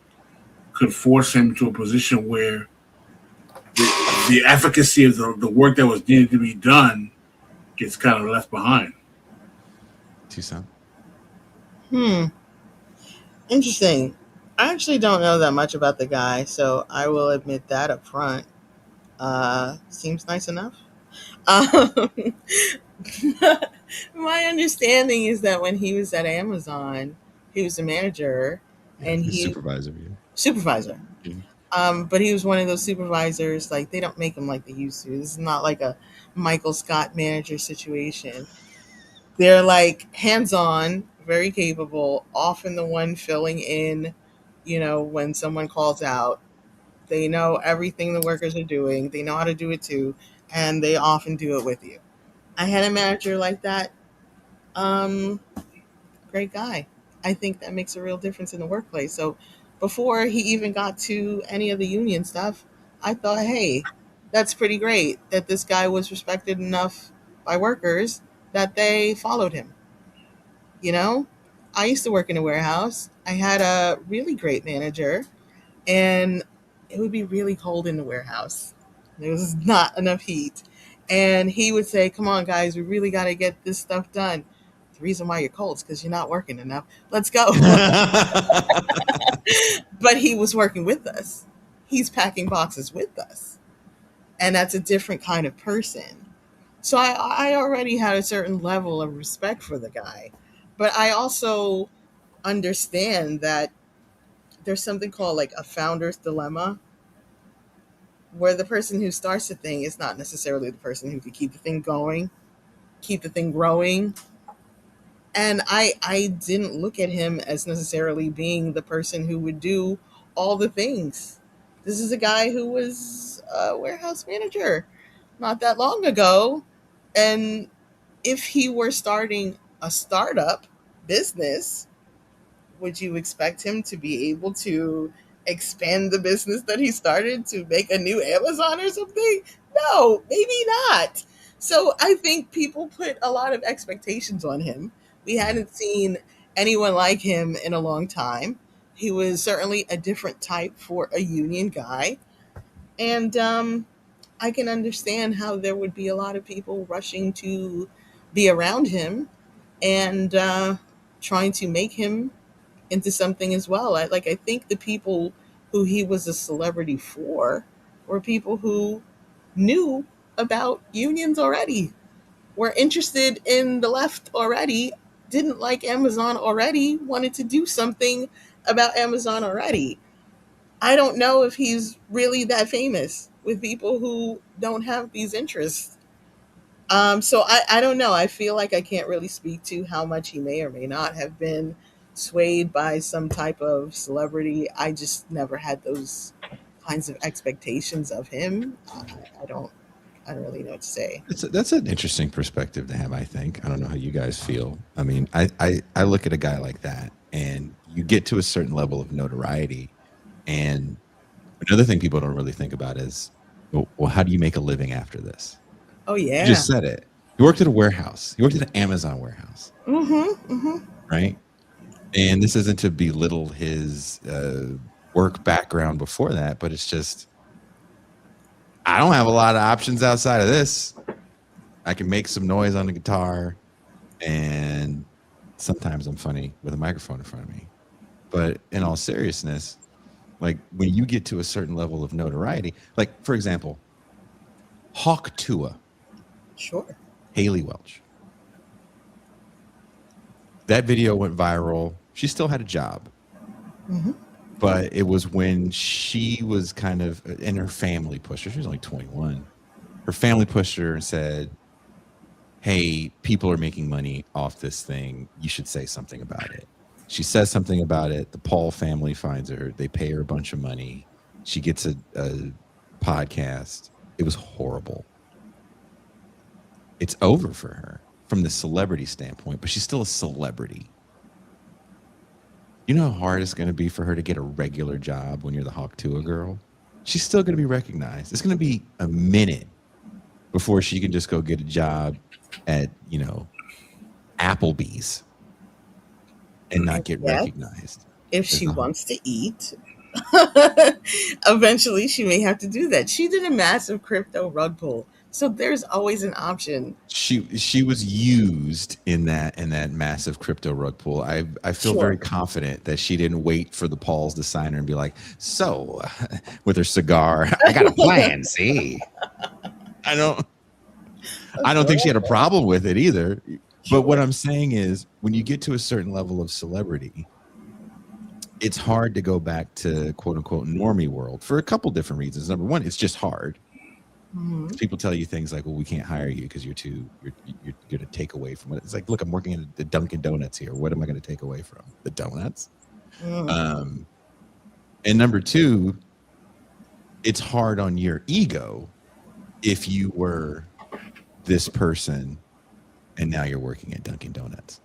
could force him to a position where the efficacy of the work that was needed to be done gets kind of left behind. Tucson. Interesting. I actually don't know that much about the guy, so I will admit that up front. Seems nice enough. Um, my understanding is that when he was at Amazon, he was a manager and He's he supervisor. Yeah. supervisor. Mhm. But he was one of those supervisors, like they don't make them like they used to. This is not like a Michael Scott manager situation. They're like hands on, very capable, often the one filling in, when someone calls out. They know everything the workers are doing, they know how to do it too, and they often do it with you. I had a manager like that. Um, Great guy. I think that makes a real difference in the workplace. So before he even got to any of the union stuff, I thought, hey, that's pretty great that this guy was respected enough by workers that they followed him. You know, I used to work in a warehouse. I had a really great manager, and it would be really cold in the warehouse. There was not enough heat. And he would say, come on, guys, we really got to get this stuff done. The reason why you're cold is because you're not working enough. Let's go. But he was working with us, he's packing boxes with us. And that's a different kind of person. So I already had a certain level of respect for the guy. But I also understand that there's something called like a founder's dilemma, where the person who starts the thing is not necessarily the person who could keep the thing going, keep the thing growing. And I didn't look at him as necessarily being the person who would do all the things. This is a guy who was a warehouse manager not that long ago. And if he were starting a startup business, would you expect him to be able to expand the business that he started to make a new Amazon or something? No, maybe not. So I think people put a lot of expectations on him. We hadn't seen anyone like him in a long time. He was certainly a different type for a union guy. And I can understand how there would be a lot of people rushing to be around him and trying to make him into something as well. I think the people who he was a celebrity for were people who knew about unions already, were interested in the left already, didn't like Amazon already, wanted to do something about Amazon already. I don't know if he's really that famous with people who don't have these interests. So I don't know. I feel like I can't really speak to how much he may or may not have been swayed by some type of celebrity. I just never had those kinds of expectations of him. I don't really know what to say. That's an interesting perspective to have, I think. I don't know how you guys feel. I mean, I look at a guy like that, and you get to a certain level of notoriety. And another thing people don't really think about is, well, how do you make a living after this? Oh You yeah. just said it. You worked at a warehouse. You worked at an Amazon warehouse, right? And this isn't to belittle his work background before that, but it's just I don't have a lot of options outside of this. I can make some noise on the guitar, and sometimes I'm funny with a microphone in front of me. But in all seriousness, like when you get to a certain level of notoriety, like for example, Hawk Tua, Sure. Haley Welch. That video went viral. She still had a job. Hmm. But it was when she was kind of, and her family pushed her. She was only 21. Her family pushed her and said, hey, people are making money off this thing. You should say something about it. She says something about it. The Paul family finds her. They pay her a bunch of money. She gets a podcast. It was horrible. It's over for her from the celebrity standpoint, but she's still a celebrity. You know how hard it's going to be for her to get a regular job when you're the Hawk Tua girl? She's still going to be recognized. It's going to be a minute before she can just go get a job at, Applebee's and not get Yes, recognized. if as she the Hawk. wants to eat, eventually she may have to do that. She did a massive crypto rug pull, so there's always an option. She was used in that massive crypto rug pull. I feel very Sure. confident that she didn't wait for the Pauls to sign her and be like, so with her cigar, I got a plan. See, I don't think she had a problem with it either. But what I'm saying is, when you get to a certain level of celebrity, it's hard to go back to quote unquote normie world for a couple different reasons. Number one, it's just hard. Mhm. People tell you things like, well, we can't hire you because you're going to take away from it. It's like, look, I'm working at the Dunkin' Donuts here. What am I going to take away from the donuts? Mhm. And number two, it's hard on your ego if you were this person and now you're working at Dunkin' Donuts.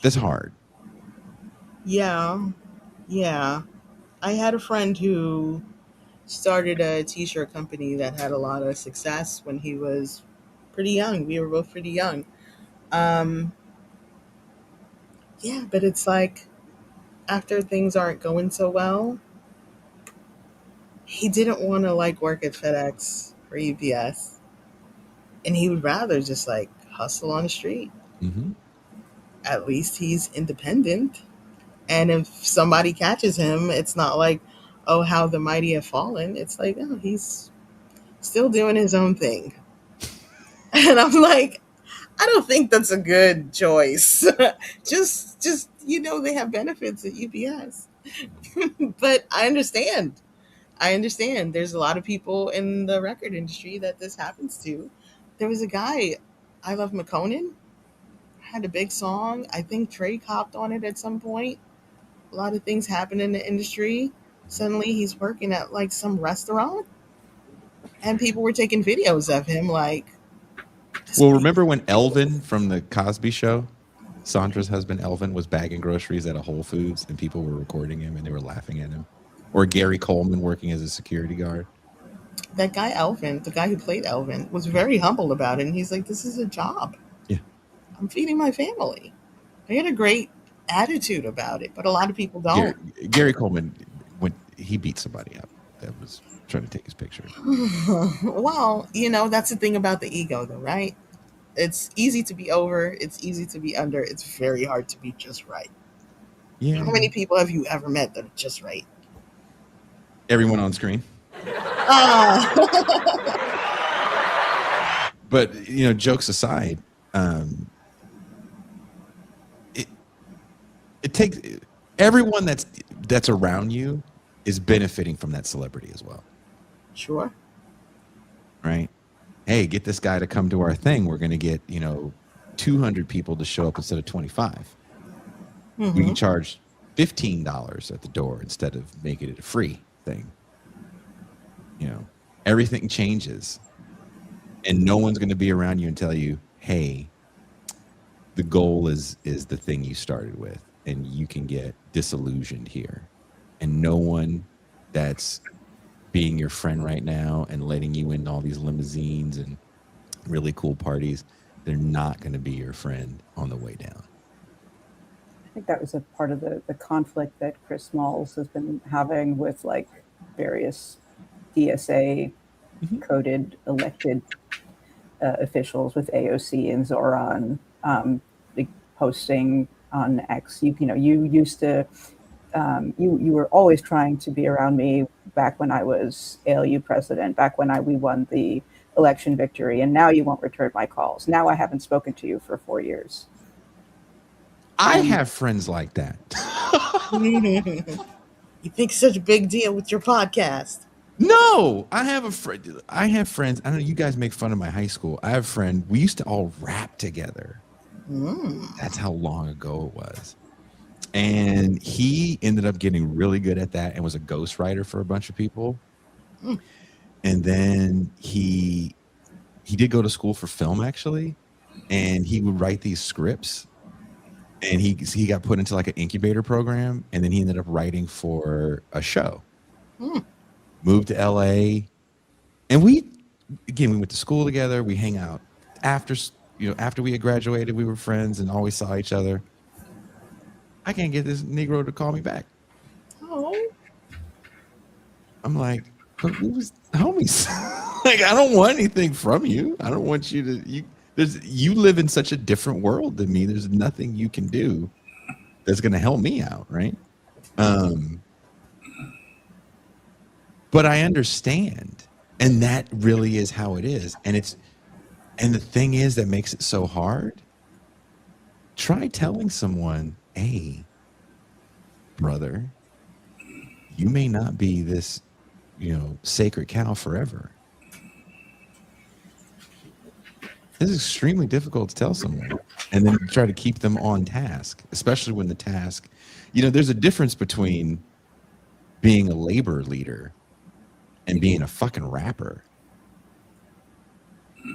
That's hard. Yeah, yeah. I had a friend who started a t-shirt company that had a lot of success when he was pretty young. We were both pretty young. Um, yeah, but it's like after things aren't going so well, he didn't want to like work at FedEx or UPS, and he would rather just like hustle on the street. Mm-hmm. At least he's independent, and if somebody catches him, it's not like, oh, how the mighty have fallen. It's like, oh, he's still doing his own thing. And I'm like, I don't think that's a good choice. just they have benefits at UPS. But I understand. I understand. There's a lot of people in the record industry that this happens to. There was a guy, I Love McConan, had a big song. I think Drake hopped on it at some point. A lot of things happen in the industry. Suddenly he's working at like some restaurant, and people were taking videos of him like, this Well, man. remember when Elvin from the Cosby Show, Sandra's husband Elvin, was bagging groceries at a Whole Foods and people were recording him and they were laughing at him? Or Gary Coleman working as a security guard? That guy Elvin, the guy who played Elvin, was very humble about it. And he's like, this is a job. Yeah. I'm feeding my family. He had a great attitude about it, but a lot of people Gary, don't. Gary Coleman, when he beat somebody up that was trying to take his picture. Well, that's the thing about the ego, though, right? It's easy to be over. It's easy to be under. It's very hard to be just right. Yeah. How many people have you ever met that are just right? Everyone on screen. Ah. But, jokes aside, it takes everyone that's around you is benefiting from that celebrity as well. Sure. Right? Hey, get this guy to come to our thing. We're going to get, 200 people to show up instead of 25. We can charge $15 at the door instead of making it a free thing. Everything changes. And no one's going to be around you and tell you, hey, the goal is the thing you started with, and you can get disillusioned here. And no one that's being your friend right now and letting you in all these limousines and really cool parties, they're not going to be your friend on the way down. I think that was a part of the conflict that Chris Smalls has been having with like various DSA coded elected officials with AOC and Zoran posting on X. You used to you were always trying to be around me back when I was ALU president, back when we won the election victory, and now you won't return my calls. Now I haven't spoken to you for 4 years. I have friends like that. You think such a big deal with your podcast? No, I have a friend. I have friends. I don't know. You guys make fun of my high school. I have a friend. We used to all rap together. That's how long ago it was. And he ended up getting really good at that and was a ghostwriter for a bunch of people. And then he did go to school for film, actually, and he would write these scripts. And he got put into like an incubator program, and then he ended up writing for a show. Moved to LA, and we went to school together. We hang out after we had graduated. We were friends and always saw each other. I can't get this Negro to call me back. Oh, I'm like, but we was homies. Like, I don't want anything from you. I don't want you to. You live in such a different world than me. There's nothing you can do that's going to help me out, right? But I understand, and that really is how it is. And the thing is that makes it so hard. Try telling someone, "Hey, brother, you may not be this, sacred cow forever." This is extremely difficult to tell someone, and then try to keep them on task, especially when the task, there's a difference between being a labor leader and being a fucking rapper,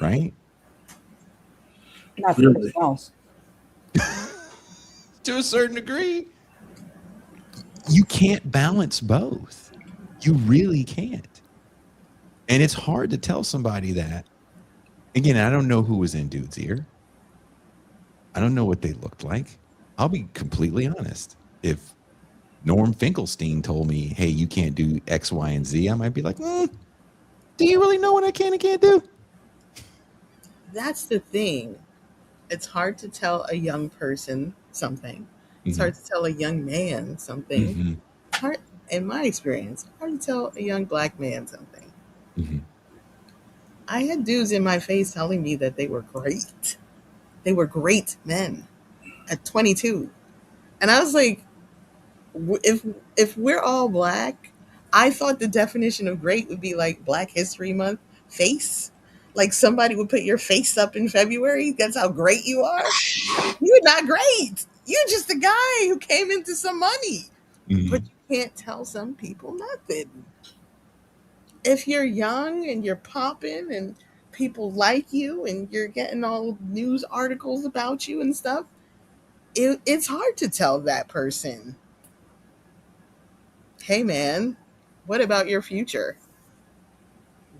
right? Not for anything else. To a certain degree, you can't balance both. You really can't. And it's hard to tell somebody that. Again, I don't know who was in dude's ear. I don't know what they looked like. I'll be completely honest. If Norm Finkelstein told me, "Hey, you can't do X, Y, and Z," I might be like, "Do you really know what I can and can't do?" that's the thing. It's hard to tell a young person something. It's hard to tell a young man something. Hard, in my experience, hard to tell a young black man something. I had dudes in my face telling me that they were great. They were great men at 22. And I was like, if we're all black, I thought the definition of great would be like Black History Month face. Like somebody would put your face up in February. That's how great you are. You're not great. You're just a guy who came into some money. But you can't tell some people nothing. If you're young and you're popping and people like you and you're getting all news articles about you and stuff, it's hard to tell that person, "Hey man, what about your future?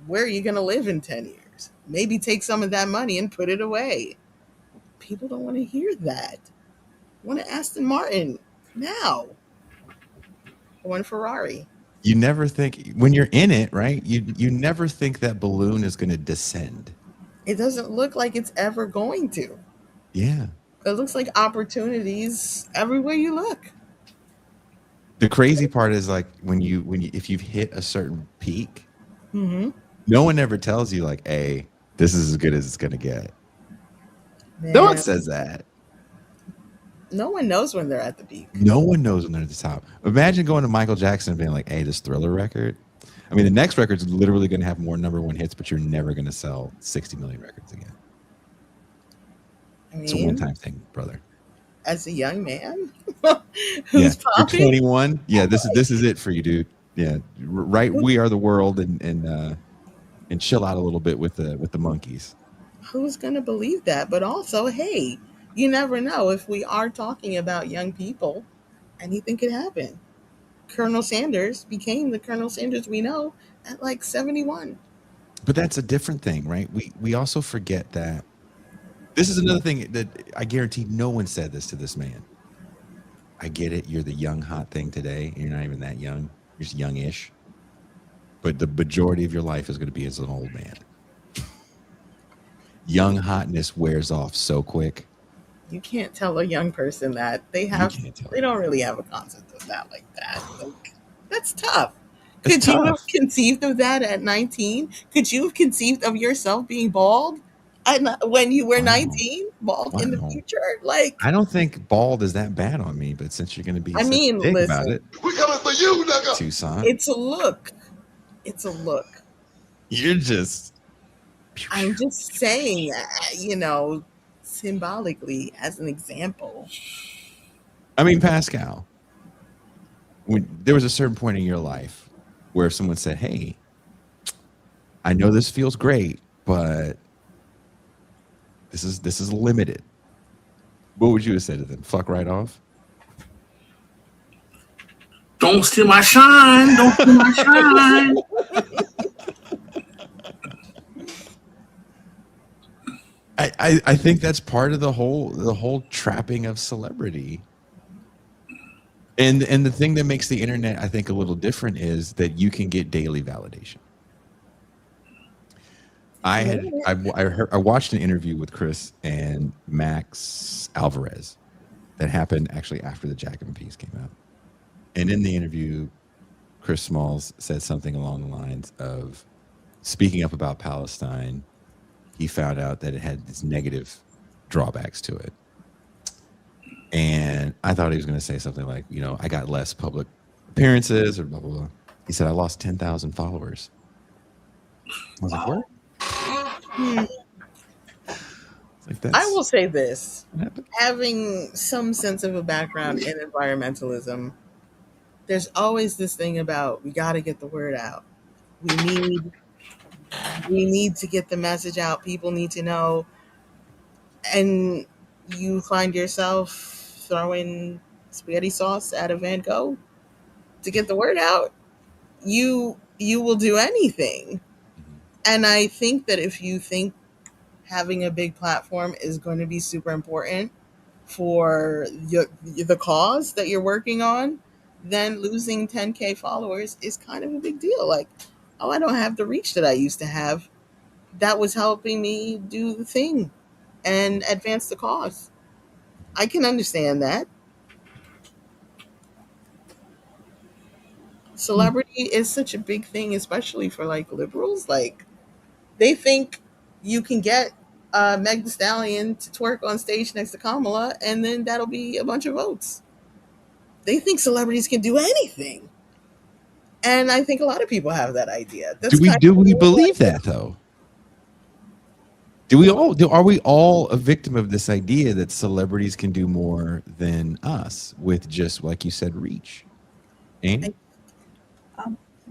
Where are you going to live in 10 years? Maybe take some of that money and put it away." People don't want to hear that. I want an Aston Martin now. I want a Ferrari. You never think, when you're in it, right? You never think that balloon is going to descend. It doesn't look like it's ever going to. Yeah. It looks like opportunities everywhere you look. The crazy part is like when you if you've hit a certain peak, no one ever tells you like, "Hey, this is as good as it's going to get." Man, No one says that. no one knows when they're at the peak. No one knows when they're at the top. Imagine going to Michael Jackson and being like, "Hey, this Thriller record." I mean, the next record's literally going to have more #1 hits, but you're never going to sell 60 million records again. I mean, It's a one-time thing, brother. As a young man who's You're popping, 21. Yeah, this is it for you, dude. Yeah, right. We Are the World and chill out a little bit with the monkeys. who's going to believe that? But also, hey, you never know. If we are talking about young people, anything could happen. Colonel Sanders became the Colonel Sanders we know at like 71. But that's a different thing, right? We also forget that this is another thing that I guarantee no one said this to this man. I get it. You're the young hot thing today. And you're not even that young. You're just youngish. but the majority of your life is going to be as an old man. Young hotness wears off so quick. You can't tell a young person that they You can't tell. don't really have a concept of that like that. Like, that's tough. It's Could you have tough. conceived of that at 19? Could you have conceived of yourself being bald when you were Wow. 19? Bald in the Wow. future? Like, I don't think bald is that bad on me, but since you're going to be I such a mean, dick about listen, it, We coming for you, nigga. Tucson, it's a look. It's a look. you're just. I'm just saying, symbolically as an example. I mean, Pascal, when there was a certain point in your life where someone said, "Hey, I know this feels great, but this is limited." What would you have said to them? Fuck right off. Don't steal my shine. Don't steal my shine. I think that's part of the whole trapping of celebrity. And the thing that makes the internet, I think, a little different is that you can get daily validation. I watched an interview with Chris and Max Alvarez that happened actually after the Jacobin piece came out. And in the interview, Chris Smalls said something along the lines of, speaking up about Palestine, he found out that it had these negative drawbacks to it. And I thought he was going to say something like, I got less public appearances or blah, blah, blah. He said, I lost 10,000 followers. I was like, what? I will say this. Having some sense of a background in environmentalism, there's always this thing about we got to get the word out. We need to get the message out. People need to know. And you find yourself throwing spaghetti sauce at a Van Gogh to get the word out. You will do anything. And I think that if you think having a big platform is going to be super important for the cause that you're working on, then losing 10K followers is kind of a big deal. Like, oh, I don't have the reach that I used to have. That was helping me do the thing and advance the cause. I can understand that. Celebrity is such a big thing, especially for like liberals. Like, they think you can get Meg Thee Stallion to twerk on stage next to Kamala, and then that'll be a bunch of votes. They think celebrities can do anything, and I think a lot of people have that idea. That's Do we believe that though? Are we all a victim of this idea that celebrities can do more than us with just, like you said, reach? And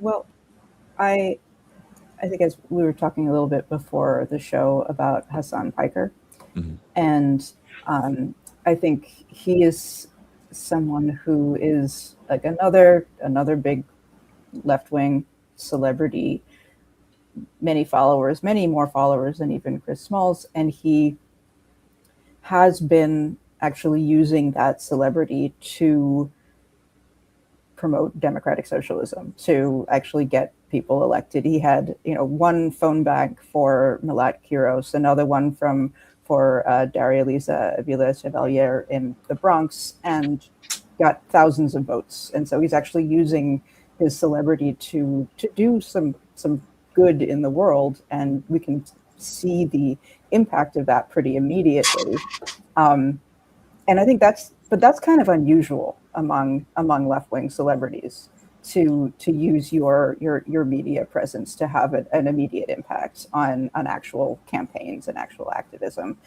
Well, I think, as we were talking a little bit before the show about Hassan Piker, and I think he is someone who is like another big left-wing celebrity, many more followers than even Chris Smalls, and he has been actually using that celebrity to promote democratic socialism, to actually get people elected. He had, one phone bank for Milat Kiros, another one for Daria Lisa Avila Chevalier in the Bronx, and got thousands of votes. And so he's actually using his celebrity to do some good in the world, and we can see the impact of that pretty immediately. And I think that's kind of unusual among left-wing celebrities to use your media presence to have an immediate impact on actual campaigns and actual activism.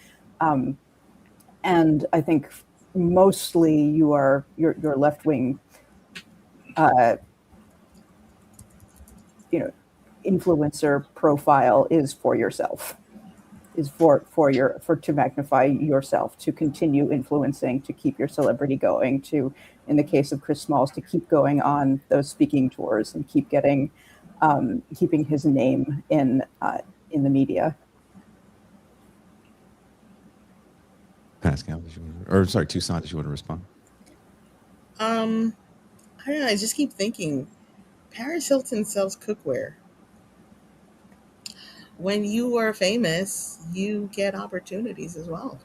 And I think mostly your left-wing influencer profile is for yourself, is for to magnify yourself, to continue influencing, to keep your celebrity going, to, in the case of Chris Smalls, to keep going on those speaking tours and keep getting keeping his name in the media. Pascal, Tucson, did you want to respond? I don't know. I just keep thinking Paris Hilton sells cookware. When you are famous, you get opportunities as well.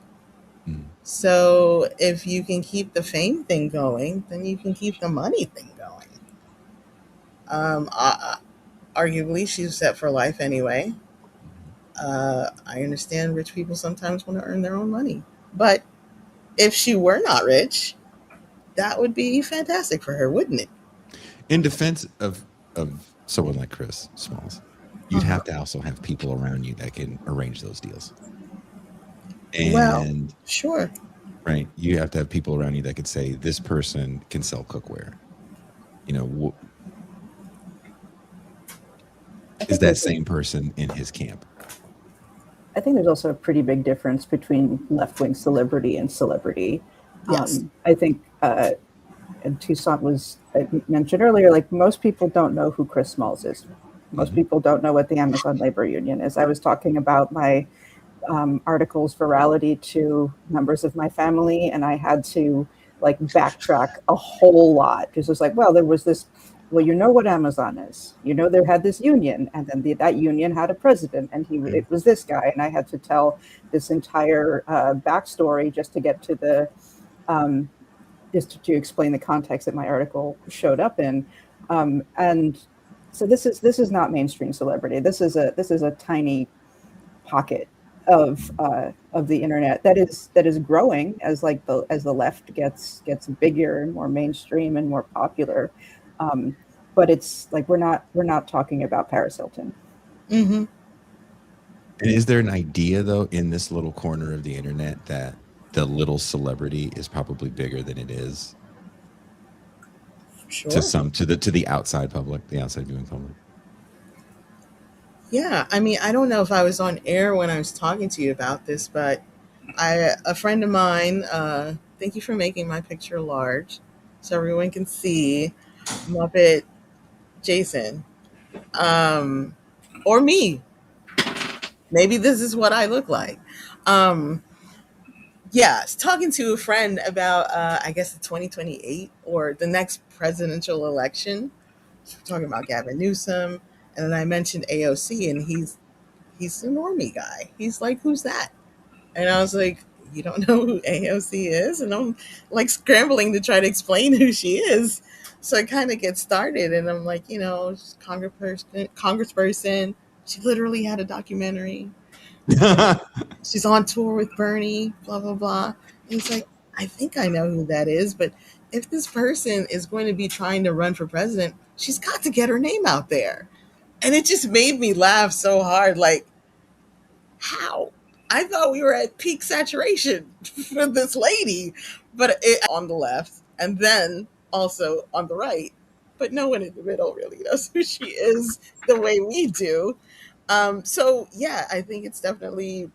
Mm. So if you can keep the fame thing going, then you can keep the money thing going. Arguably, she's set for life anyway. I understand rich people sometimes want to earn their own money, but if she were not rich, that would be fantastic for her, wouldn't it? In defense of someone like Chris Smalls, you'd Uh-huh. have to also have people around you that can arrange those deals. Well, And sure. right, you have to have people around you that could say this person can sell cookware. You know, I is think that there's same person in his camp? I think there's also a pretty big difference between left-wing celebrity and celebrity. Yes. I think, and Toussaint was mentioned earlier, like most people don't know who Chris Smalls is. Most people don't know what the Amazon labor union is. I was talking about my article's virality to members of my family, and I had to like backtrack a whole lot because it was like, well, there was this. Well, you know what Amazon is. You know there had this union, and then that union had a president, and it was this guy, and I had to tell this entire backstory just to get to the just to explain the context that my article showed up in, and so this is not mainstream celebrity. This is a tiny pocket of the internet that is growing as the left gets bigger and more mainstream and more popular. But it's like we're not talking about Paris Hilton. Mm-hmm. And is there an idea though in this little corner of the internet that the little celebrity is probably bigger than it is to Sure. some to the outside public, the outside viewing public? Yeah. I mean, I don't know if I was on air when I was talking to you about this, but a friend of mine, thank you for making my picture large so everyone can see Muppet Jason. Um, or me. Maybe this is what I look like. Um, yeah, talking to a friend about, I guess, the 2028 or the next presidential election. We're talking about Gavin Newsom. And then I mentioned AOC, and he's a normie guy. He's like, who's that? And I was like, you don't know who AOC is? And I'm like scrambling to try to explain who she is. So I kind of get started, and I'm like, she's congressperson. She literally had a documentary. She's on tour with Bernie, blah, blah, blah. And he's like, I think I know who that is, but if this person is going to be trying to run for president, she's got to get her name out there. And it just made me laugh so hard. Like, how? I thought we were at peak saturation for this lady, but on the left and then also on the right. But no one in the middle really knows who she is the way we do. So yeah, I think it's definitely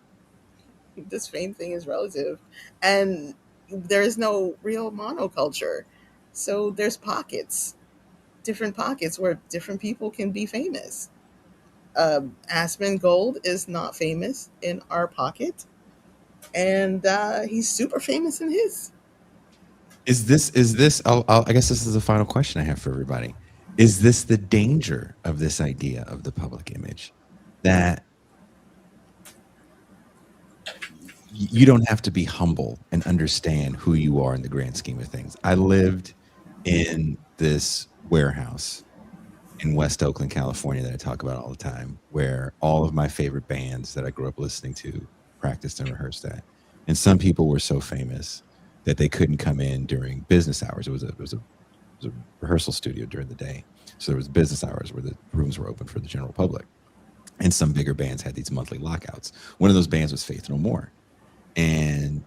this fame thing is relative, and there is no real monoculture. So there's different pockets where different people can be famous. Aspen Gold is not famous in our pocket, and he's super famous in his. Is this I guess this is the final question I have for everybody. Is this the danger of this idea of the public image, that you don't have to be humble and understand who you are in the grand scheme of things? I lived in this warehouse in West Oakland, California, that I talk about all the time, where all of my favorite bands that I grew up listening to practiced and rehearsed at. And some people were so famous that they couldn't come in during business hours. It was a rehearsal studio during the day, so there was business hours where the rooms were open for the general public. And some bigger bands had these monthly lockouts. One of those bands was Faith No More, and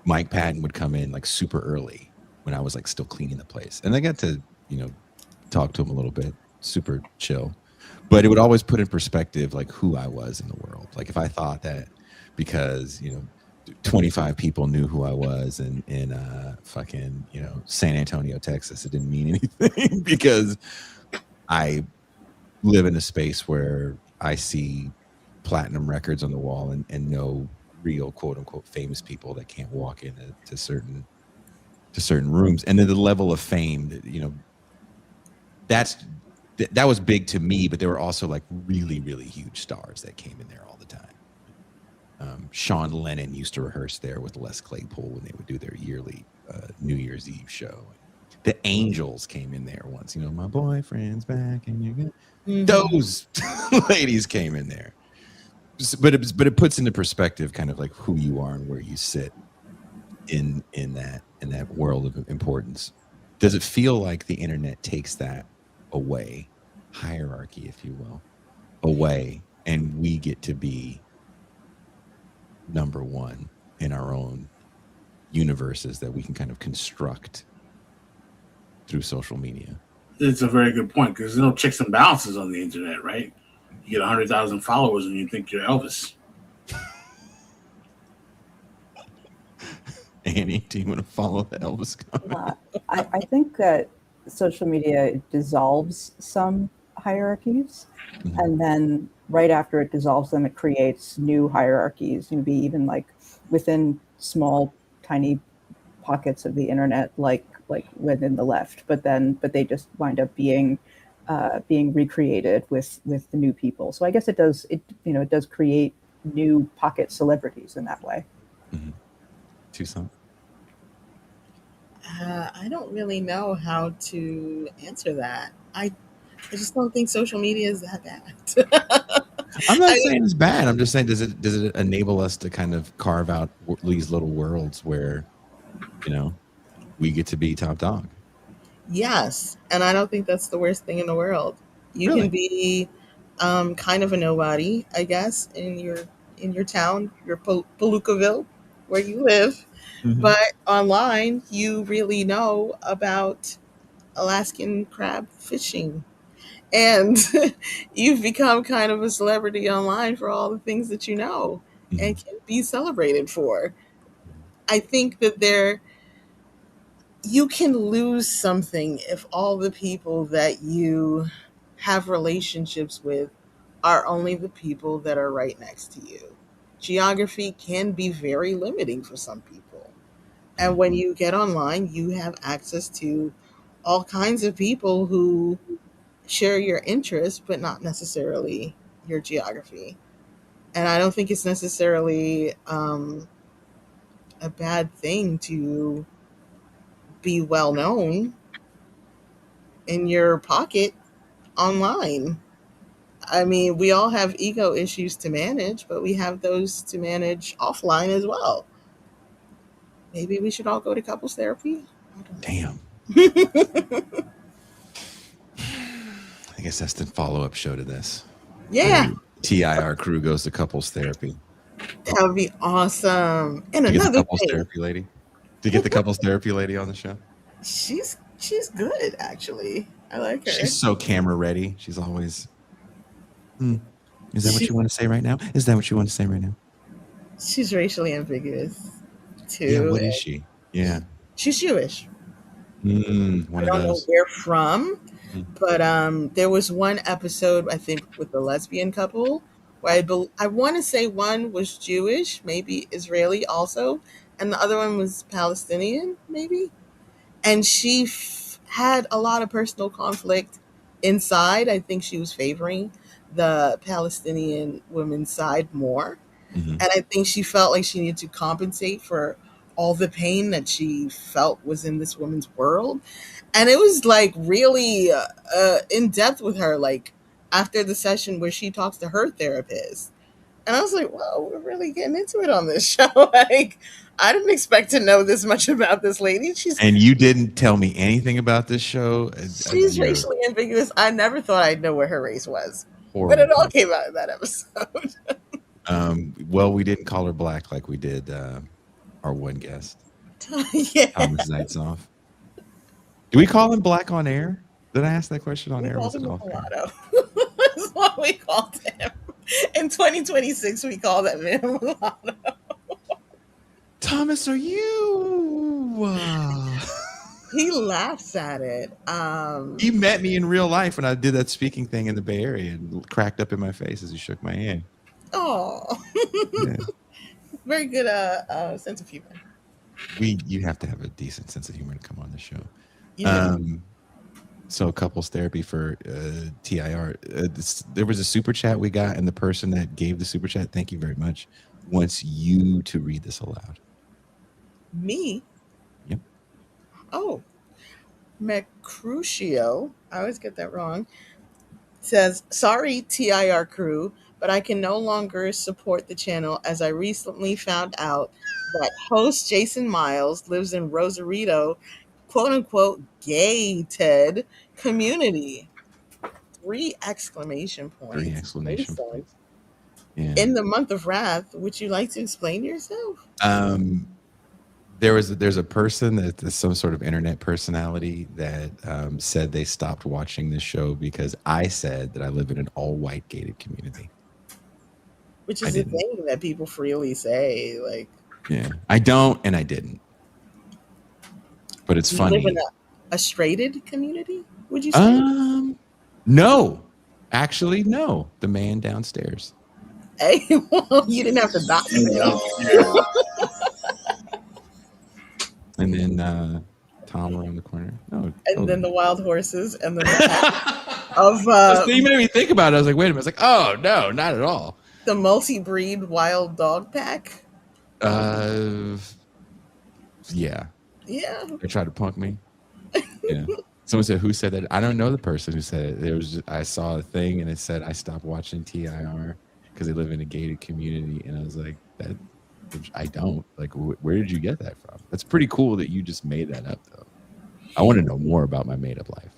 Mike Patton would come in like super early when I was like still cleaning the place, and I got to talk to him a little bit, super chill. But it would always put in perspective like who I was in the world. Like if I thought that because 25 people knew who I was in fucking San Antonio, Texas, it didn't mean anything because I live in a space where I see platinum records on the wall and no real quote unquote famous people that can't walk into certain rooms. And then the level of fame that that's that was big to me, but there were also like really, really huge stars that came in there all the time. Sean Lennon used to rehearse there with Les Claypool when they would do their yearly New Year's Eve show. The Angels came in there once. My boyfriend's back, and you're good. Those ladies came in there. But it puts into perspective kind of like who you are and where you sit in that world of importance. Does it feel like the internet takes that away, hierarchy, if you will, away, and we get to be number one in our own universes that we can kind of construct through social media? It's a very good point, because there's no checks and balances on the internet, right? You get 100,000 followers and you think you're Elvis. Annie, do you want to follow the Elvis comment? I think that social media dissolves some hierarchies, and then right after it dissolves them, it creates new hierarchies. Maybe even like within small, tiny pockets of the internet, like within the left. But they just wind up being recreated with the new people. So I guess it does create new pocket celebrities in that way. Tucson? I don't really know how to answer that. I just don't think social media is that bad. I'm not saying it's bad. I'm just saying, does it enable us to kind of carve out these little worlds where, we get to be top dog? Yes, and I don't think that's the worst thing in the world. You Really? can be kind of a nobody, I guess, in your town, your Palookaville, where you live. But online, you really know about Alaskan crab fishing. And you've become kind of a celebrity online for all the things that you know and can be celebrated for. I think that you can lose something if all the people that you have relationships with are only the people that are right next to you. Geography can be very limiting for some people. And when you get online, you have access to all kinds of people who share your interests, but not necessarily your geography. And I don't think it's necessarily a bad thing to be well known in your pocket online. I mean, we all have ego issues to manage, but we have those to manage offline as well. Maybe we should all go to couples therapy. Damn. I guess that's the follow-up show to this. Yeah. TIR crew goes to couples therapy. That would be awesome. And To get the another couples thing, therapy lady. To get the couples therapy lady on the show. she's good actually. I like her. She's so camera ready. She's always. Is that what you want to say right now? Is that what you want to say right now? She's racially ambiguous too. Yeah. What is she? Yeah. She's Jewish. One I of don't know those. where from, but there was one episode I think with the lesbian couple where I want to say one was Jewish, maybe Israeli also, and the other one was Palestinian, maybe. And she had a lot of personal conflict inside. I think she was favoring the Palestinian women's side more. And I think she felt like she needed to compensate for all the pain that she felt was in this woman's world. And it was like really in depth with her, like after the session where she talks to her therapist. And I was like, whoa, we're really getting into it on this show. Like, I didn't expect to know this much about this lady. And you didn't tell me anything about this show. She's racially ambiguous. I never thought I'd know what her race was. Horrible. But it all came out in that episode. Well, we didn't call her black like we did our one guest, Yeah. Thomas Zaitzoff. Do we call him black on air? Did I ask that question on We air? called Was it him a off air? mulatto. That's what we called him. In 2026, we call that man a mulatto. Thomas, are you? He laughs at it. He met me in real life when I did that speaking thing in the Bay Area and cracked up in my face as he shook my hand. Oh, Yeah. very good sense of humor. You have to have a decent sense of humor to come on the show. You do. So couples therapy for TIR. There was a super chat we got, and the person that gave the super chat, thank you very much, wants you to read this aloud. Me? Yep. Oh, Mercutio, I always get that wrong, says, sorry, TIR crew, but I can no longer support the channel as I recently found out that host Jason Myles lives in Rosarito, quote unquote, gated community. 3 exclamation 3 points. exclamation Jason, points. Yeah. in the month of wrath, would you like to explain yourself? There's a person that is some sort of internet personality that said they stopped watching this show because I said that I live in an all-white gated community. Which is a thing that people freely say. Like, yeah, I don't and I didn't. But it's funny. You live in a strated community, would you say? No. Actually, no. The man downstairs. Hey, well, you didn't have to dox him. And then Tom around the corner. Oh, and then the wild horses, and then the pack of you made me think about it. I was like, wait a minute. I was like, oh no, not at all. The multi-breed wild dog pack. Yeah. Yeah. They tried to punk me. Yeah. Someone said, who said that? I don't know the person who said it. There was I saw a thing and it said I stopped watching TIR because they live in a gated community, and I was like, that. I don't. Like, where did you get that from? That's pretty cool that you just made that up, though. I want to know more about my made-up life.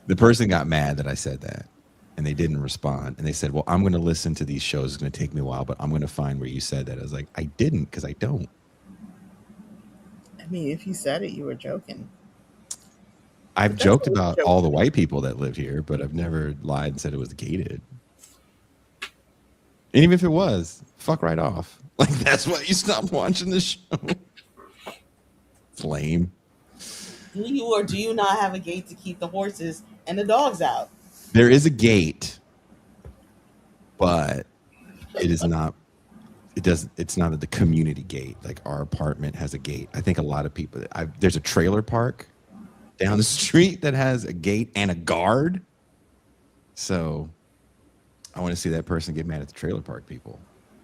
The person got mad that I said that, and they didn't respond. And they said, well, I'm going to listen to these shows. It's going to take me a while, but I'm going to find where you said that. I was like, I didn't, because I don't. I mean, if you said it, you were joking. I've joked about all the white people that live here, but I've never lied and said it was gated. And even if it was, fuck right off. Like, that's why you stopped watching the show. It's lame. Do you or do you not have a gate to keep the horses and the dogs out? There is a gate, but it is not. It's not the community gate. Like, our apartment has a gate. I think a lot of people. There's a trailer park down the street that has a gate and a guard. So I want to see that person get mad at the trailer park people.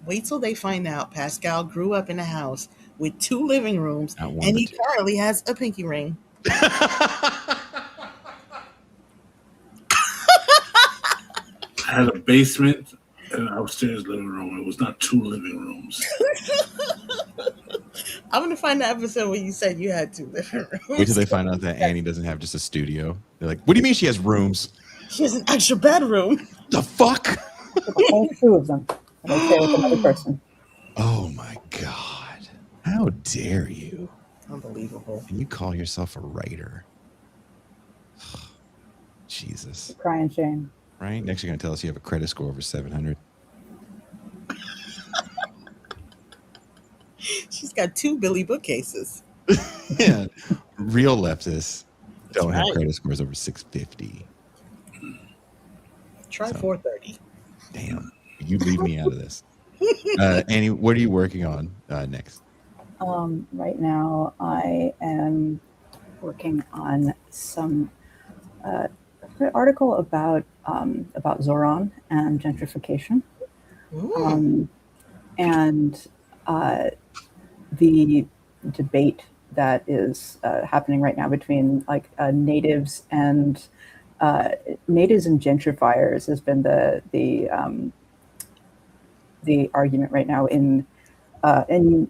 Wait till they find out Pascal grew up in a house with 2 living rooms, and he currently has a pinky ring. I had a basement and an upstairs living room. It was not 2 living rooms. I'm going to find the episode where you said you had 2 living rooms. Wait till they find out that Annie doesn't have just a studio. They're like, what do you mean she has rooms? She has an extra bedroom. The fuck? Only 2 of them. And I share with another person. Oh my God. How dare you? Unbelievable. And you call yourself a writer. Jesus. Crying shame. Right? Next you're going to tell us you have a credit score over 700. She's got 2 Billy bookcases. Yeah. Real leftists don't have credit scores over 650. Try 430. Damn. You leave me out of this. Annie, what are you working on next? Right now, I am working on some article about Zoran and gentrification, and the debate that is happening right now between natives and gentrifiers has been the argument right now in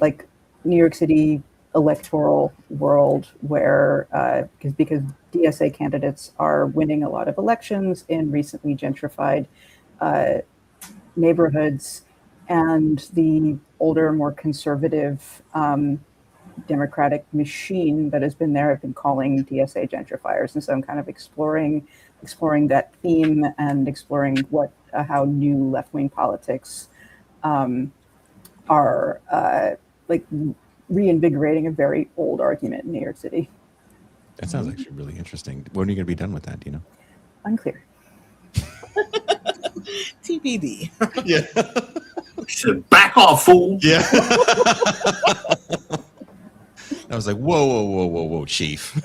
like New York City electoral world, where because DSA candidates are winning a lot of elections in recently gentrified neighborhoods, and the older, more conservative Democratic machine that has been there have been calling DSA gentrifiers. And so I'm kind of exploring that theme and exploring how new left-wing politics are reinvigorating a very old argument in New York City. That sounds actually really interesting. When are you going to be done with that? Do you know? Unclear. TBD. Yeah. Should back off, fool. Yeah. I was like, whoa, chief.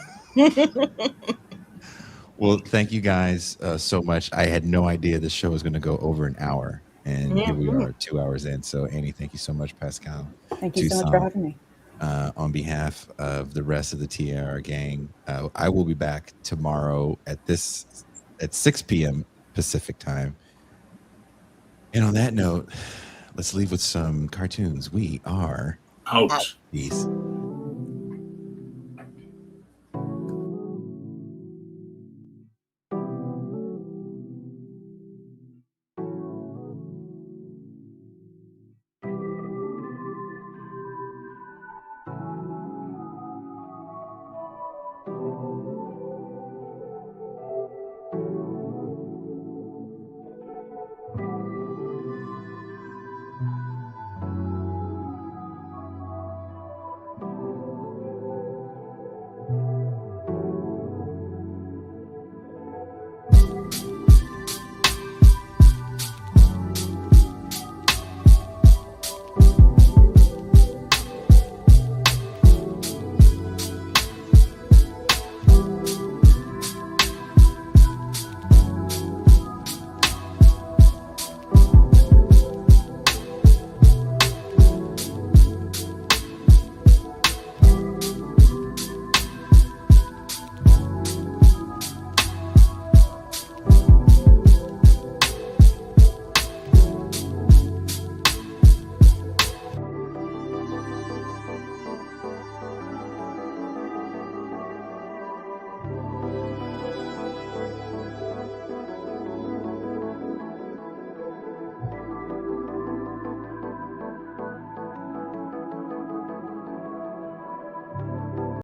Well, thank you guys so much. I had no idea this show was going to go over an hour, and here we are 2 hours in. So, Annie, thank you so much, Pascal. Thank you so much for having me. On behalf of the rest of the TR gang, I will be back tomorrow at 6 p.m. Pacific time. And on that note, let's leave with some cartoons. We are out. Peace.